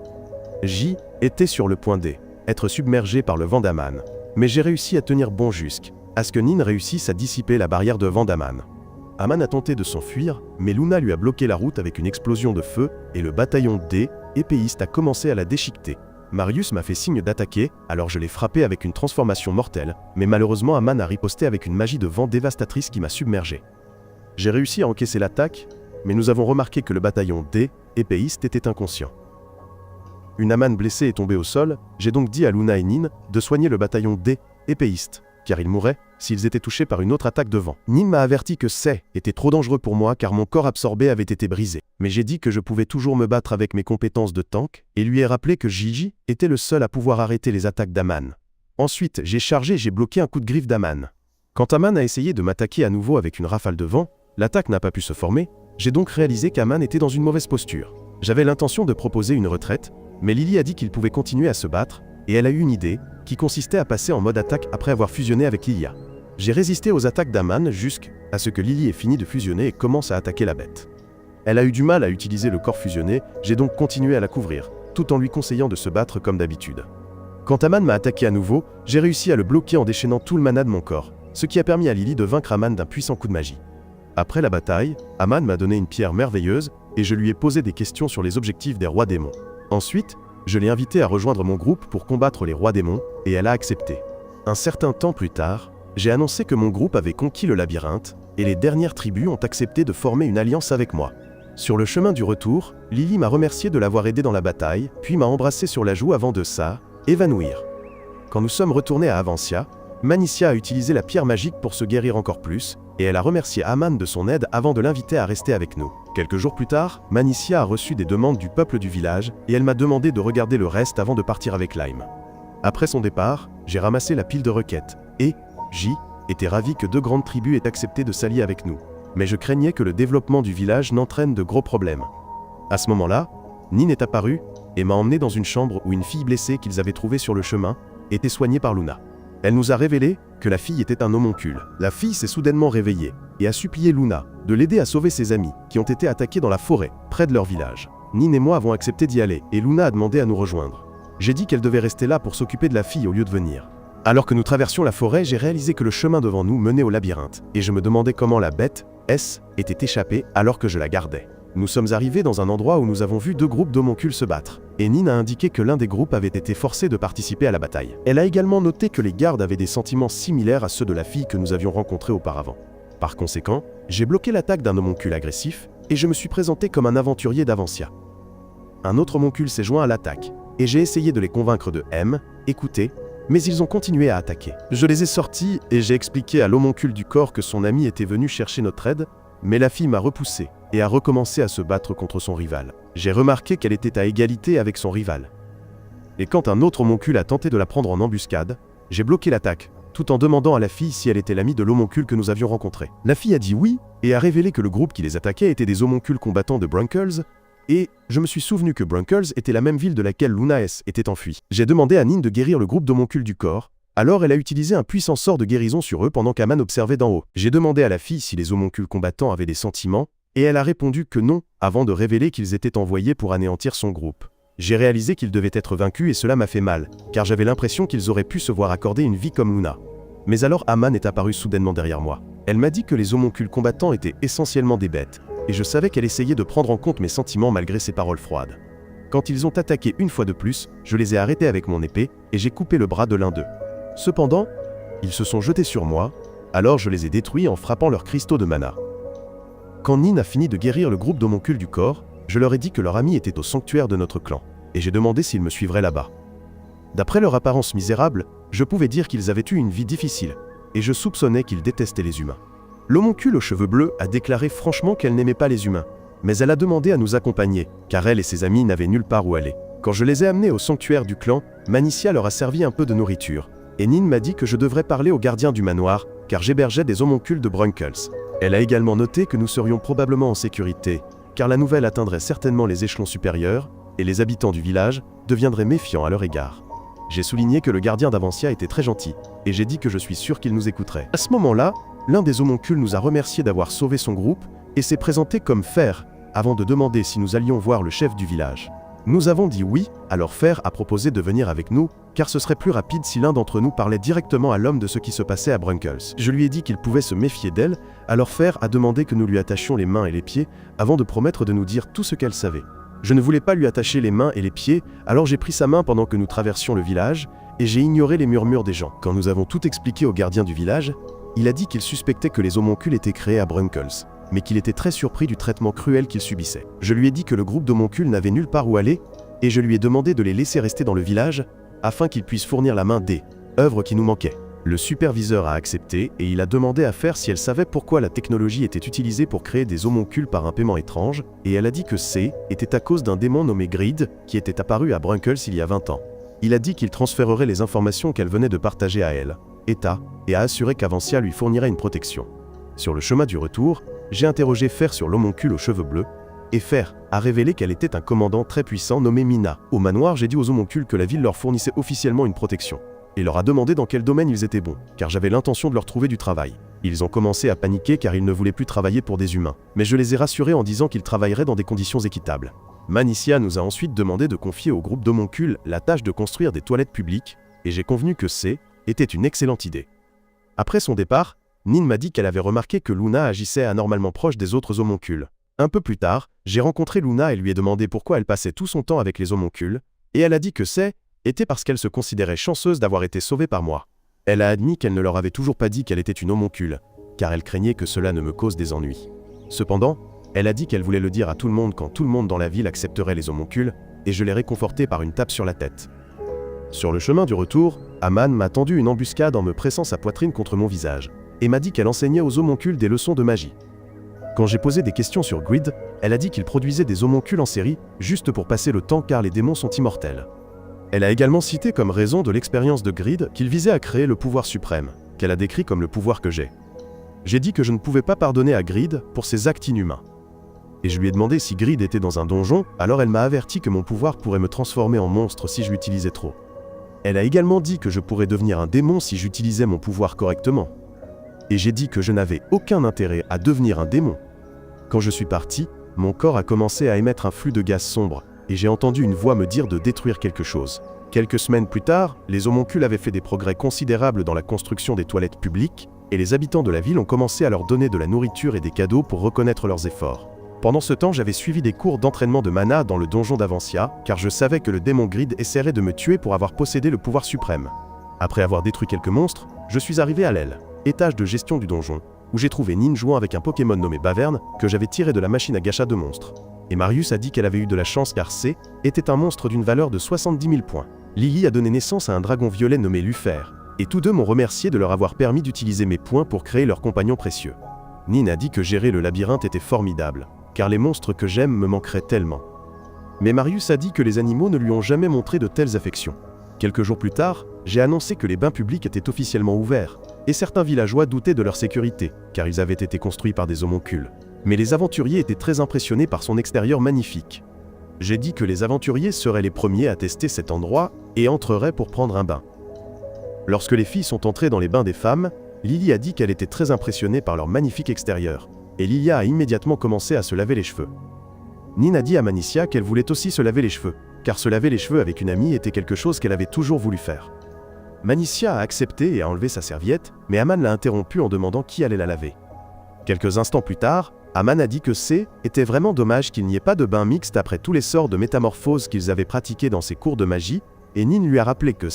J était sur le point d'être submergé par le vent d'Aman, mais j'ai réussi à tenir bon jusqu'à ce que Nin réussisse à dissiper la barrière de vent d'Aman. Aman a tenté de s'enfuir, mais Luna lui a bloqué la route avec une explosion de feu, et le bataillon D, épéiste, a commencé à la déchiqueter. Marius m'a fait signe d'attaquer, alors je l'ai frappé avec une transformation mortelle, mais malheureusement Aman a riposté avec une magie de vent dévastatrice qui m'a submergé. J'ai réussi à encaisser l'attaque, mais nous avons remarqué que le bataillon D, épéiste, était inconscient. Une Aman blessée est tombée au sol, j'ai donc dit à Luna et Nin de soigner le bataillon D, épéiste, car ils mourraient s'ils étaient touchés par une autre attaque de vent. Nin m'a averti que était trop dangereux pour moi car mon corps absorbé avait été brisé. Mais j'ai dit que je pouvais toujours me battre avec mes compétences de tank, et lui ai rappelé que Gigi était le seul à pouvoir arrêter les attaques d'Aman. Ensuite, j'ai bloqué un coup de griffe d'Aman. Quand Aman a essayé de m'attaquer à nouveau avec une rafale de vent, l'attaque n'a pas pu se former, j'ai donc réalisé qu'Aman était dans une mauvaise posture. J'avais l'intention de proposer une retraite, mais Lily a dit qu'il pouvait continuer à se battre, et elle a eu une idée, qui consistait à passer en mode attaque après avoir fusionné avec Lilia. J'ai résisté aux attaques d'Aman jusqu'à ce que Lily ait fini de fusionner et commence à attaquer la bête. Elle a eu du mal à utiliser le corps fusionné, j'ai donc continué à la couvrir, tout en lui conseillant de se battre comme d'habitude. Quand Aman m'a attaqué à nouveau, j'ai réussi à le bloquer en déchaînant tout le mana de mon corps, ce qui a permis à Lily de vaincre Aman d'un puissant coup de magie. Après la bataille, Aman m'a donné une pierre merveilleuse, et je lui ai posé des questions sur les objectifs des rois démons. Ensuite, je l'ai invitée à rejoindre mon groupe pour combattre les rois démons, et elle a accepté. Un certain temps plus tard, j'ai annoncé que mon groupe avait conquis le labyrinthe, et les dernières tribus ont accepté de former une alliance avec moi. Sur le chemin du retour, Lily m'a remercié de l'avoir aidé dans la bataille, puis m'a embrassé sur la joue avant de s'évanouir. Quand nous sommes retournés à Avancia, Manicia a utilisé la pierre magique pour se guérir encore plus, et elle a remercié Aman de son aide avant de l'inviter à rester avec nous, Quelques jours plus tard, Manicia a reçu des demandes du peuple du village et elle m'a demandé de regarder le reste avant de partir avec Lime. Après son départ, j'ai ramassé la pile de requêtes et J était ravi que 2 grandes tribus aient accepté de s'allier avec nous. Mais je craignais que le développement du village n'entraîne de gros problèmes. À ce moment-là, Nin est apparu et m'a emmené dans une chambre où une fille blessée qu'ils avaient trouvée sur le chemin était soignée par Luna. Elle nous a révélé que la fille était un homoncule. La fille s'est soudainement réveillée et a supplié Luna de l'aider à sauver ses amis qui ont été attaqués dans la forêt, près de leur village. Nin et moi avons accepté d'y aller et Luna a demandé à nous rejoindre. J'ai dit qu'elle devait rester là pour s'occuper de la fille au lieu de venir. Alors que nous traversions la forêt, j'ai réalisé que le chemin devant nous menait au labyrinthe et je me demandais comment la bête, S, était échappée alors que je la gardais. Nous sommes arrivés dans un endroit où nous avons vu 2 groupes d'homoncules se battre, et Nin a indiqué que l'un des groupes avait été forcé de participer à la bataille. Elle a également noté que les gardes avaient des sentiments similaires à ceux de la fille que nous avions rencontrée auparavant. Par conséquent, j'ai bloqué l'attaque d'un homoncule agressif, et je me suis présenté comme un aventurier d'Avancia. Un autre homoncule s'est joint à l'attaque, et j'ai essayé de les convaincre de écouter, mais ils ont continué à attaquer. Je les ai sortis, et j'ai expliqué à l'homoncule du corps que son ami était venu chercher notre aide, mais la fille m'a repoussé et a recommencé à se battre contre son rival. J'ai remarqué qu'elle était à égalité avec son rival. Et quand un autre homoncule a tenté de la prendre en embuscade, j'ai bloqué l'attaque, tout en demandant à la fille si elle était l'amie de l'homoncule que nous avions rencontré. La fille a dit oui, et a révélé que le groupe qui les attaquait était des homoncules combattants de Brunkles, et je me suis souvenu que Brunkles était la même ville de laquelle Luna S était enfuie. J'ai demandé à Nin de guérir le groupe d'homoncules du corps, alors elle a utilisé un puissant sort de guérison sur eux pendant qu'Aman observait d'en haut. J'ai demandé à la fille si les homoncules combattants avaient des sentiments, et elle a répondu que non, avant de révéler qu'ils étaient envoyés pour anéantir son groupe. J'ai réalisé qu'ils devaient être vaincus et cela m'a fait mal, car j'avais l'impression qu'ils auraient pu se voir accorder une vie comme Luna. Mais alors Aman est apparue soudainement derrière moi. Elle m'a dit que les homoncules combattants étaient essentiellement des bêtes, et je savais qu'elle essayait de prendre en compte mes sentiments malgré ses paroles froides. Quand ils ont attaqué une fois de plus, je les ai arrêtés avec mon épée, et j'ai coupé le bras de l'un d'eux. Cependant, ils se sont jetés sur moi, alors je les ai détruits en frappant leurs cristaux de mana. Quand Nin a fini de guérir le groupe d'homoncules du corps, je leur ai dit que leur ami était au sanctuaire de notre clan, et j'ai demandé s'ils me suivraient là-bas. D'après leur apparence misérable, je pouvais dire qu'ils avaient eu une vie difficile, et je soupçonnais qu'ils détestaient les humains. L'homoncule aux cheveux bleus a déclaré franchement qu'elle n'aimait pas les humains, mais elle a demandé à nous accompagner, car elle et ses amis n'avaient nulle part où aller. Quand je les ai amenés au sanctuaire du clan, Manicia leur a servi un peu de nourriture, et Nin m'a dit que je devrais parler au gardien du manoir, car j'hébergeais des homoncules de Brunkles. Elle a également noté que nous serions probablement en sécurité, car la nouvelle atteindrait certainement les échelons supérieurs, et les habitants du village deviendraient méfiants à leur égard. J'ai souligné que le gardien d'Avancia était très gentil, et j'ai dit que je suis sûr qu'il nous écouterait. À ce moment-là, l'un des homoncules nous a remercié d'avoir sauvé son groupe, et s'est présenté comme Fer, avant de demander si nous allions voir le chef du village. Nous avons dit oui, alors Fer a proposé de venir avec nous, car ce serait plus rapide si l'un d'entre nous parlait directement à l'homme de ce qui se passait à Brunkles. Je lui ai dit qu'il pouvait se méfier d'elle, alors Fer a demandé que nous lui attachions les mains et les pieds, avant de promettre de nous dire tout ce qu'elle savait. Je ne voulais pas lui attacher les mains et les pieds, alors j'ai pris sa main pendant que nous traversions le village, et j'ai ignoré les murmures des gens. Quand nous avons tout expliqué au gardien du village, il a dit qu'il suspectait que les homoncules étaient créés à Brunkles, mais qu'il était très surpris du traitement cruel qu'ils subissaient. Je lui ai dit que le groupe d'homoncules n'avait nulle part où aller, et je lui ai demandé de les laisser rester dans le village, afin qu'ils puissent fournir la main D, œuvre qui nous manquait. Le superviseur a accepté et il a demandé à Fer si elle savait pourquoi la technologie était utilisée pour créer des homoncules par un paiement étrange, et elle a dit que C était à cause d'un démon nommé Grid qui était apparu à Brunkles il y a 20 ans. Il a dit qu'il transférerait les informations qu'elle venait de partager à elle, Eta, et a assuré qu'Avancia lui fournirait une protection. Sur le chemin du retour, j'ai interrogé Fer sur l'homoncule aux cheveux bleus, et Fer a révélé qu'elle était un commandant très puissant nommé Mina. Au manoir, j'ai dit aux homoncules que la ville leur fournissait officiellement une protection, et leur a demandé dans quel domaine ils étaient bons, car j'avais l'intention de leur trouver du travail. Ils ont commencé à paniquer car ils ne voulaient plus travailler pour des humains, mais je les ai rassurés en disant qu'ils travailleraient dans des conditions équitables. Manicia nous a ensuite demandé de confier au groupe d'homoncules la tâche de construire des toilettes publiques, et j'ai convenu que C était une excellente idée. Après son départ, Nin m'a dit qu'elle avait remarqué que Luna agissait anormalement proche des autres homoncules. Un peu plus tard, j'ai rencontré Luna et lui ai demandé pourquoi elle passait tout son temps avec les homoncules, et elle a dit que c'est était parce qu'elle se considérait chanceuse d'avoir été sauvée par moi. Elle a admis qu'elle ne leur avait toujours pas dit qu'elle était une homoncule, car elle craignait que cela ne me cause des ennuis. Cependant, elle a dit qu'elle voulait le dire à tout le monde quand tout le monde dans la ville accepterait les homoncules, et je l'ai réconfortée par une tape sur la tête. Sur le chemin du retour, Aman m'a tendu une embuscade en me pressant sa poitrine contre mon visage, et m'a dit qu'elle enseignait aux homoncules des leçons de magie. Quand j'ai posé des questions sur Grid, elle a dit qu'il produisait des homoncules en série, juste pour passer le temps car les démons sont immortels. Elle a également cité comme raison de l'expérience de Grid qu'il visait à créer le pouvoir suprême, qu'elle a décrit comme le pouvoir que j'ai. J'ai dit que je ne pouvais pas pardonner à Grid pour ses actes inhumains. Et je lui ai demandé si Grid était dans un donjon, alors elle m'a averti que mon pouvoir pourrait me transformer en monstre si je l'utilisais trop. Elle a également dit que je pourrais devenir un démon si j'utilisais mon pouvoir correctement. Et j'ai dit que je n'avais aucun intérêt à devenir un démon. Quand je suis parti, mon corps a commencé à émettre un flux de gaz sombre, et j'ai entendu une voix me dire de détruire quelque chose. Quelques semaines plus tard, les homoncules avaient fait des progrès considérables dans la construction des toilettes publiques, et les habitants de la ville ont commencé à leur donner de la nourriture et des cadeaux pour reconnaître leurs efforts. Pendant ce temps, j'avais suivi des cours d'entraînement de mana dans le donjon d'Avancia, car je savais que le démon Grid essaierait de me tuer pour avoir possédé le pouvoir suprême. Après avoir détruit quelques monstres, je suis arrivé à l'aile, étage de gestion du donjon, où j'ai trouvé Nin jouant avec un Pokémon nommé Baverne, que j'avais tiré de la machine à gacha de monstres. Et Marius a dit qu'elle avait eu de la chance car C était un monstre d'une valeur de 70 000 points. Lily a donné naissance à un dragon violet nommé Lufer, et tous deux m'ont remercié de leur avoir permis d'utiliser mes points pour créer leur compagnon précieux. Nin a dit que gérer le labyrinthe était formidable, car les monstres que j'aime me manqueraient tellement. Mais Marius a dit que les animaux ne lui ont jamais montré de telles affections. Quelques jours plus tard, j'ai annoncé que les bains publics étaient officiellement ouverts, et certains villageois doutaient de leur sécurité, car ils avaient été construits par des homoncules. Mais les aventuriers étaient très impressionnés par son extérieur magnifique. J'ai dit que les aventuriers seraient les premiers à tester cet endroit et entreraient pour prendre un bain. Lorsque les filles sont entrées dans les bains des femmes, Lily a dit qu'elle était très impressionnée par leur magnifique extérieur, et Lilia a immédiatement commencé à se laver les cheveux. Nin a dit à Manicia qu'elle voulait aussi se laver les cheveux, car se laver les cheveux avec une amie était quelque chose qu'elle avait toujours voulu faire. Manicia a accepté et a enlevé sa serviette, mais Aman l'a interrompue en demandant qui allait la laver. Quelques instants plus tard, Aman a dit que était vraiment dommage qu'il n'y ait pas de bain mixte après tous les sorts de métamorphose qu'ils avaient pratiqués dans ses cours de magie, et Nin lui a rappelé que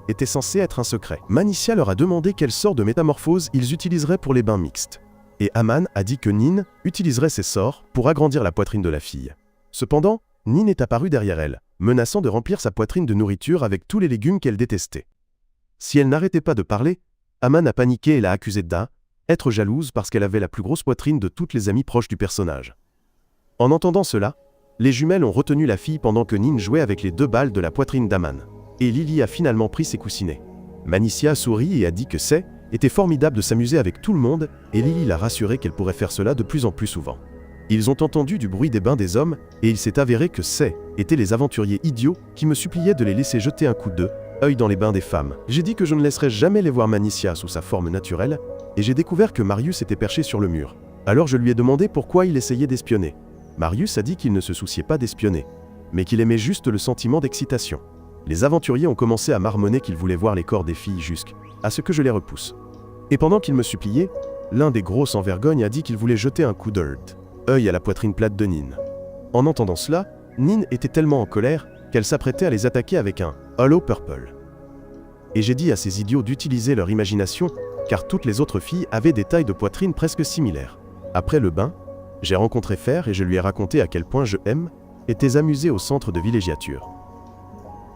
était censé être un secret. Manicia leur a demandé quel sort de métamorphose ils utiliseraient pour les bains mixtes. Et Aman a dit que Nin utiliserait ses sorts pour agrandir la poitrine de la fille. Cependant, Nin est apparue derrière elle, menaçant de remplir sa poitrine de nourriture avec tous les légumes qu'elle détestait. Si elle n'arrêtait pas de parler, Aman a paniqué et l'a accusée d'être jalouse parce qu'elle avait la plus grosse poitrine de toutes les amies proches du personnage. En entendant cela, les jumelles ont retenu la fille pendant que Nin jouait avec les 2 balles de la poitrine d'Aman. Et Lily a finalement pris ses coussinets. Manicia sourit et a dit que était formidable de s'amuser avec tout le monde, et Lily l'a rassuré qu'elle pourrait faire cela de plus en plus souvent. Ils ont entendu du bruit des bains des hommes, et il s'est avéré que étaient les aventuriers idiots qui me suppliaient de les laisser jeter un coup d'œil dans les bains des femmes. J'ai dit que je ne laisserais jamais les voir Manicia sous sa forme naturelle, et j'ai découvert que Marius était perché sur le mur. Alors je lui ai demandé pourquoi il essayait d'espionner. Marius a dit qu'il ne se souciait pas d'espionner, mais qu'il aimait juste le sentiment d'excitation. Les aventuriers ont commencé à marmonner qu'ils voulaient voir les corps des filles jusqu'à ce que je les repousse. Et pendant qu'ils me suppliaient, l'un des gros sans vergogne a dit qu'il voulait jeter un coup d'œil à la poitrine plate de Nin. En entendant cela, Nin était tellement en colère qu'elle s'apprêtait à les attaquer avec un Hollow Purple. Et j'ai dit à ces idiots d'utiliser leur imagination, car toutes les autres filles avaient des tailles de poitrine presque similaires. Après le bain, j'ai rencontré Fer et je lui ai raconté à quel point était amusé au centre de villégiature.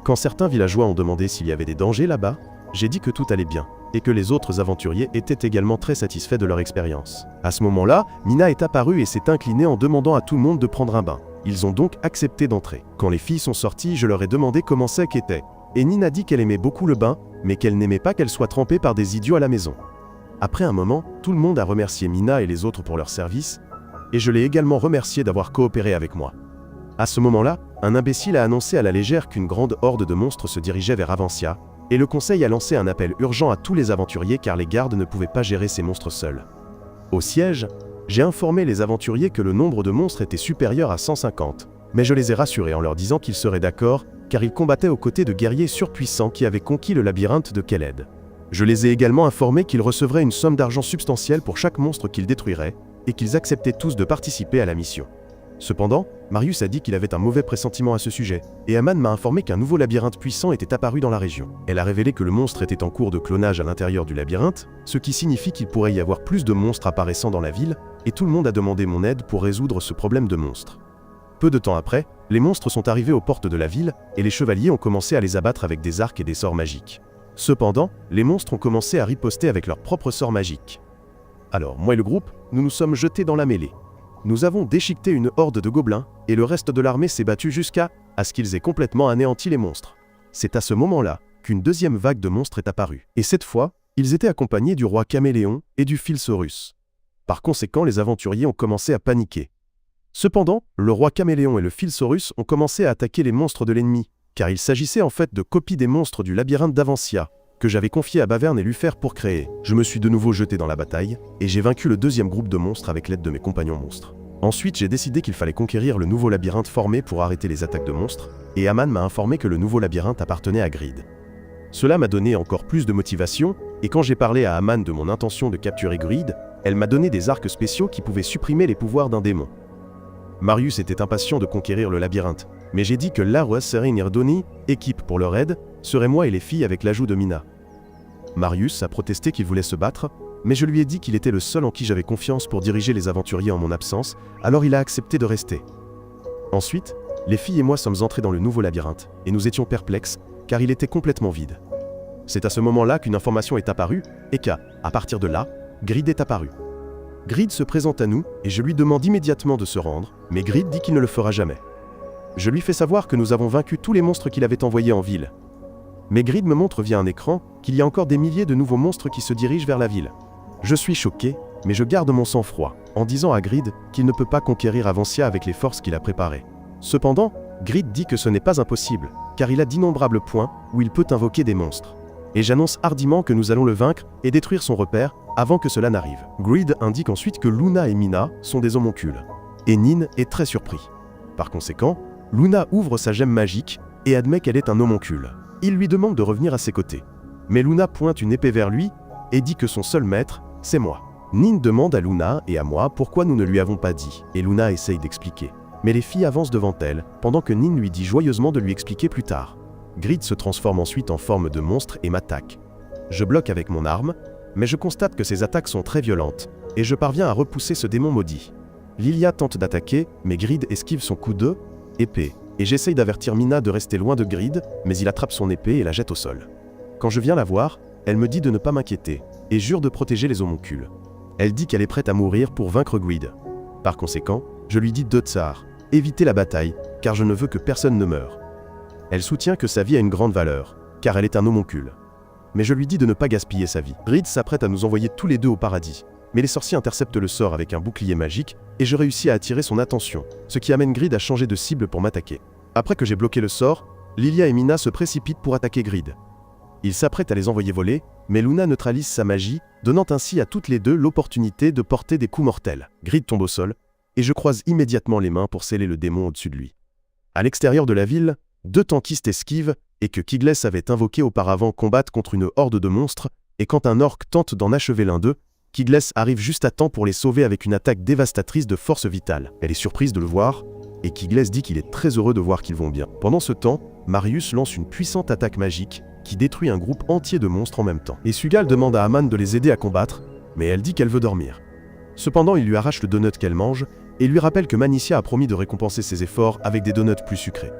Quand certains villageois ont demandé s'il y avait des dangers là-bas, j'ai dit que tout allait bien, et que les autres aventuriers étaient également très satisfaits de leur expérience. À ce moment-là, Mina est apparue et s'est inclinée en demandant à tout le monde de prendre un bain. Ils ont donc accepté d'entrer. Quand les filles sont sorties, je leur ai demandé comment qu'était. Et Nina a dit qu'elle aimait beaucoup le bain, mais qu'elle n'aimait pas qu'elle soit trempée par des idiots à la maison. Après un moment, tout le monde a remercié Mina et les autres pour leur service, et je l'ai également remercié d'avoir coopéré avec moi. À ce moment-là, un imbécile a annoncé à la légère qu'une grande horde de monstres se dirigeait vers Avancia, et le conseil a lancé un appel urgent à tous les aventuriers car les gardes ne pouvaient pas gérer ces monstres seuls. Au siège, j'ai informé les aventuriers que le nombre de monstres était supérieur à 150, mais je les ai rassurés en leur disant qu'ils seraient d'accord, car ils combattaient aux côtés de guerriers surpuissants qui avaient conquis le labyrinthe de Keled. Je les ai également informés qu'ils recevraient une somme d'argent substantielle pour chaque monstre qu'ils détruiraient, et qu'ils acceptaient tous de participer à la mission. Cependant, Marius a dit qu'il avait un mauvais pressentiment à ce sujet, et Aman m'a informé qu'un nouveau labyrinthe puissant était apparu dans la région. Elle a révélé que le monstre était en cours de clonage à l'intérieur du labyrinthe, ce qui signifie qu'il pourrait y avoir plus de monstres apparaissant dans la ville, et tout le monde a demandé mon aide pour résoudre ce problème de monstres. Peu de temps après, les monstres sont arrivés aux portes de la ville, et les chevaliers ont commencé à les abattre avec des arcs et des sorts magiques. Cependant, les monstres ont commencé à riposter avec leurs propres sorts magiques. Alors, moi et le groupe, nous nous sommes jetés dans la mêlée. nous avons déchiqueté une horde de gobelins, et le reste de l'armée s'est battu jusqu'à ce qu'ils aient complètement anéanti les monstres. C'est à ce moment-là qu'une deuxième vague de monstres est apparue. Et cette fois, ils étaient accompagnés du roi Caméléon et du Philsaurus. Par conséquent, les aventuriers ont commencé à paniquer. Cependant, le roi Caméléon et le Philsaurus ont commencé à attaquer les monstres de l'ennemi, car il s'agissait en fait de copies des monstres du labyrinthe d'Avancia, que j'avais confié à Baverne et Lufer pour créer. Je me suis de nouveau jeté dans la bataille, et j'ai vaincu le deuxième groupe de monstres avec l'aide de mes compagnons monstres. Ensuite, j'ai décidé qu'il fallait conquérir le nouveau labyrinthe formé pour arrêter les attaques de monstres, et Aman m'a informé que le nouveau labyrinthe appartenait à Grid. Cela m'a donné encore plus de motivation, et quand j'ai parlé à Aman de mon intention de capturer Grid, elle m'a donné des arcs spéciaux qui pouvaient supprimer les pouvoirs d'un démon. Marius était impatient de conquérir le labyrinthe, mais j'ai dit que Laruas Serenirdoni, équipe pour le raid, serait moi et les filles avec l'ajout de Mina. Marius a protesté qu'il voulait se battre, mais je lui ai dit qu'il était le seul en qui j'avais confiance pour diriger les aventuriers en mon absence, alors il a accepté de rester. Ensuite, les filles et moi sommes entrés dans le nouveau labyrinthe, et nous étions perplexes, car il était complètement vide. C'est à ce moment-là qu'une information est apparue, et qu'à partir de là, Grid est apparu. Grid se présente à nous, et je lui demande immédiatement de se rendre, mais Grid dit qu'il ne le fera jamais. Je lui fais savoir que nous avons vaincu tous les monstres qu'il avait envoyés en ville. Mais Grid me montre via un écran qu'il y a encore des milliers de nouveaux monstres qui se dirigent vers la ville. Je suis choqué, mais je garde mon sang-froid, en disant à Grid qu'il ne peut pas conquérir Avancia avec les forces qu'il a préparées. Cependant, Grid dit que ce n'est pas impossible, car il a d'innombrables points où il peut invoquer des monstres. Et j'annonce hardiment que nous allons le vaincre et détruire son repère avant que cela n'arrive. Grid indique ensuite que Luna et Mina sont des homoncules. Et Nin est très surpris. Par conséquent, Luna ouvre sa gemme magique et admet qu'elle est un homoncule. Il lui demande de revenir à ses côtés. Mais Luna pointe une épée vers lui et dit que son seul maître, c'est moi. Nin demande à Luna et à moi pourquoi nous ne lui avons pas dit, et Luna essaye d'expliquer. Mais les filles avancent devant elle, pendant que Nin lui dit joyeusement de lui expliquer plus tard. Grid se transforme ensuite en forme de monstre et m'attaque. Je bloque avec mon arme, mais je constate que ses attaques sont très violentes, et je parviens à repousser ce démon maudit. Lilia tente d'attaquer, mais Grid esquive son coup de épée, et j'essaye d'avertir Mina de rester loin de Grid, mais il attrape son épée et la jette au sol. Quand je viens la voir, elle me dit de ne pas m'inquiéter, et jure de protéger les homoncules. Elle dit qu'elle est prête à mourir pour vaincre Grid. Par conséquent, je lui dis de tsar, évitez la bataille, car je ne veux que personne ne meure. Elle soutient que sa vie a une grande valeur, car elle est un homoncule. Mais je lui dis de ne pas gaspiller sa vie. Grid s'apprête à nous envoyer tous les deux au paradis, mais les sorciers interceptent le sort avec un bouclier magique, et je réussis à attirer son attention, ce qui amène Grid à changer de cible pour m'attaquer. Après que j'ai bloqué le sort, Lilia et Mina se précipitent pour attaquer Grid. Ils s'apprêtent à les envoyer voler, mais Luna neutralise sa magie, donnant ainsi à toutes les deux l'opportunité de porter des coups mortels. Grid tombe au sol, et je croise immédiatement les mains pour sceller le démon au-dessus de lui. À l'extérieur de la ville, 2 tankistes esquivent, et que Kigles avait invoqué auparavant combattent contre une horde de monstres, et quand un orc tente d'en achever l'un d'eux, Kigles arrive juste à temps pour les sauver avec une attaque dévastatrice de force vitale. Elle est surprise de le voir, et Kigles dit qu'il est très heureux de voir qu'ils vont bien. Pendant ce temps, Marius lance une puissante attaque magique, qui détruit un groupe entier de monstres en même temps. Et Sugal demande à Aman de les aider à combattre, mais elle dit qu'elle veut dormir. Cependant, il lui arrache le donut qu'elle mange, et lui rappelle que Manicia a promis de récompenser ses efforts avec des donuts plus sucrés.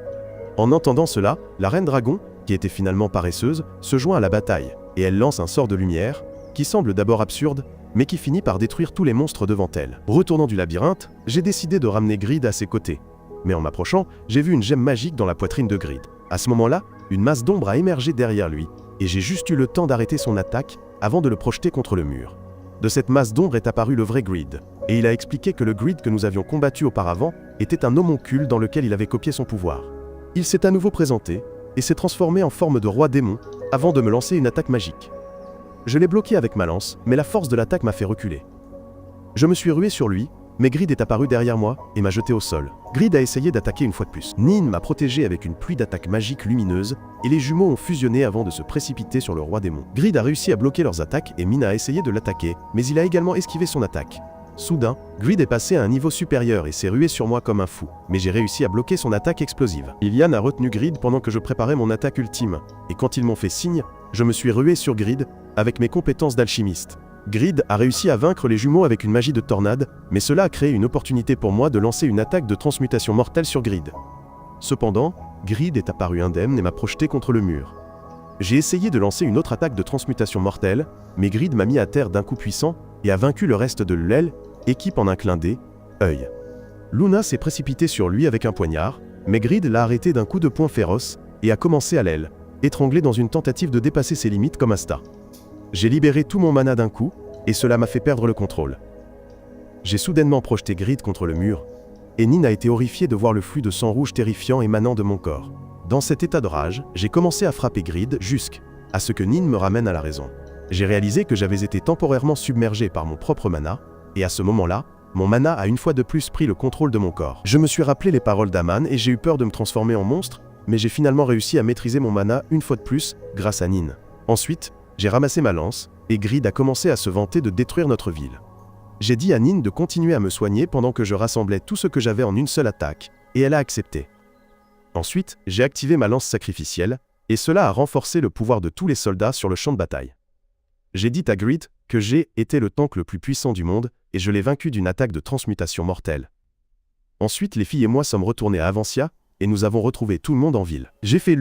En entendant cela, la reine dragon, qui était finalement paresseuse, se joint à la bataille, et elle lance un sort de lumière, qui semble d'abord absurde, mais qui finit par détruire tous les monstres devant elle. Retournant du labyrinthe, j'ai décidé de ramener Grid à ses côtés. Mais en m'approchant, j'ai vu une gemme magique dans la poitrine de Grid. À ce moment-là, une masse d'ombre a émergé derrière lui, et j'ai juste eu le temps d'arrêter son attaque avant de le projeter contre le mur. De cette masse d'ombre est apparu le vrai Grid, et il a expliqué que le Grid que nous avions combattu auparavant était un homoncule dans lequel il avait copié son pouvoir. Il s'est à nouveau présenté, et s'est transformé en forme de roi démon, avant de me lancer une attaque magique. Je l'ai bloqué avec ma lance, mais la force de l'attaque m'a fait reculer. Je me suis rué sur lui, mais Grid est apparu derrière moi, et m'a jeté au sol. Grid a essayé d'attaquer une fois de plus. Nin m'a protégé avec une pluie d'attaques magiques lumineuses, et les jumeaux ont fusionné avant de se précipiter sur le roi démon. Grid a réussi à bloquer leurs attaques, et Mina a essayé de l'attaquer, mais il a également esquivé son attaque. Soudain, Grid est passé à un niveau supérieur et s'est rué sur moi comme un fou, mais j'ai réussi à bloquer son attaque explosive. Ilian a retenu Grid pendant que je préparais mon attaque ultime, et quand ils m'ont fait signe, je me suis rué sur Grid avec mes compétences d'alchimiste. Grid a réussi à vaincre les jumeaux avec une magie de tornade, mais cela a créé une opportunité pour moi de lancer une attaque de transmutation mortelle sur Grid. Cependant, Grid est apparu indemne et m'a projeté contre le mur. J'ai essayé de lancer une autre attaque de transmutation mortelle, mais Grid m'a mis à terre d'un coup puissant et a vaincu le reste de l'aile, équipe en un clin d'œil. Luna s'est précipitée sur lui avec un poignard, mais Grid l'a arrêté d'un coup de poing féroce et a commencé à l'aile, étranglé dans une tentative de dépasser ses limites comme Asta. J'ai libéré tout mon mana d'un coup, et cela m'a fait perdre le contrôle. J'ai soudainement projeté Grid contre le mur, et Nin a été horrifiée de voir le flux de sang rouge terrifiant émanant de mon corps. Dans cet état de rage, j'ai commencé à frapper Grid jusqu'à ce que Nin me ramène à la raison. J'ai réalisé que j'avais été temporairement submergé par mon propre mana, et à ce moment-là, mon mana a une fois de plus pris le contrôle de mon corps. Je me suis rappelé les paroles d'Aman et j'ai eu peur de me transformer en monstre, mais j'ai finalement réussi à maîtriser mon mana une fois de plus, grâce à Nin. Ensuite, j'ai ramassé ma lance, et Grid a commencé à se vanter de détruire notre ville. J'ai dit à Nin de continuer à me soigner pendant que je rassemblais tout ce que j'avais en une seule attaque, et elle a accepté. Ensuite, j'ai activé ma lance sacrificielle, et cela a renforcé le pouvoir de tous les soldats sur le champ de bataille. J'ai dit à Grid que j'ai été le tank le plus puissant du monde, et je l'ai vaincu d'une attaque de transmutation mortelle. Ensuite, les filles et moi sommes retournés à Avancia, et nous avons retrouvé tout le monde en ville. J'ai fait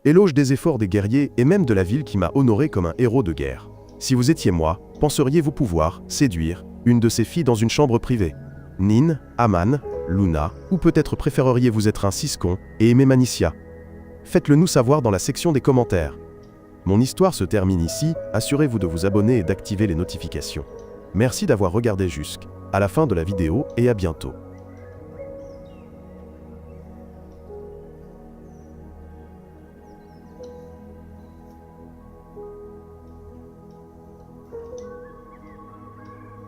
éloge des efforts des guerriers et même de la ville qui m'a honoré comme un héros de guerre. Si vous étiez moi, penseriez-vous pouvoir séduire une de ces filles dans une chambre privée? Nin, Aman, Luna, ou peut-être préféreriez-vous être un Ciscon et aimer Manicia? Faites-le nous savoir dans la section des commentaires. Mon histoire se termine ici, assurez-vous de vous abonner et d'activer les notifications. Merci d'avoir regardé jusqu'à la fin de la vidéo et à bientôt.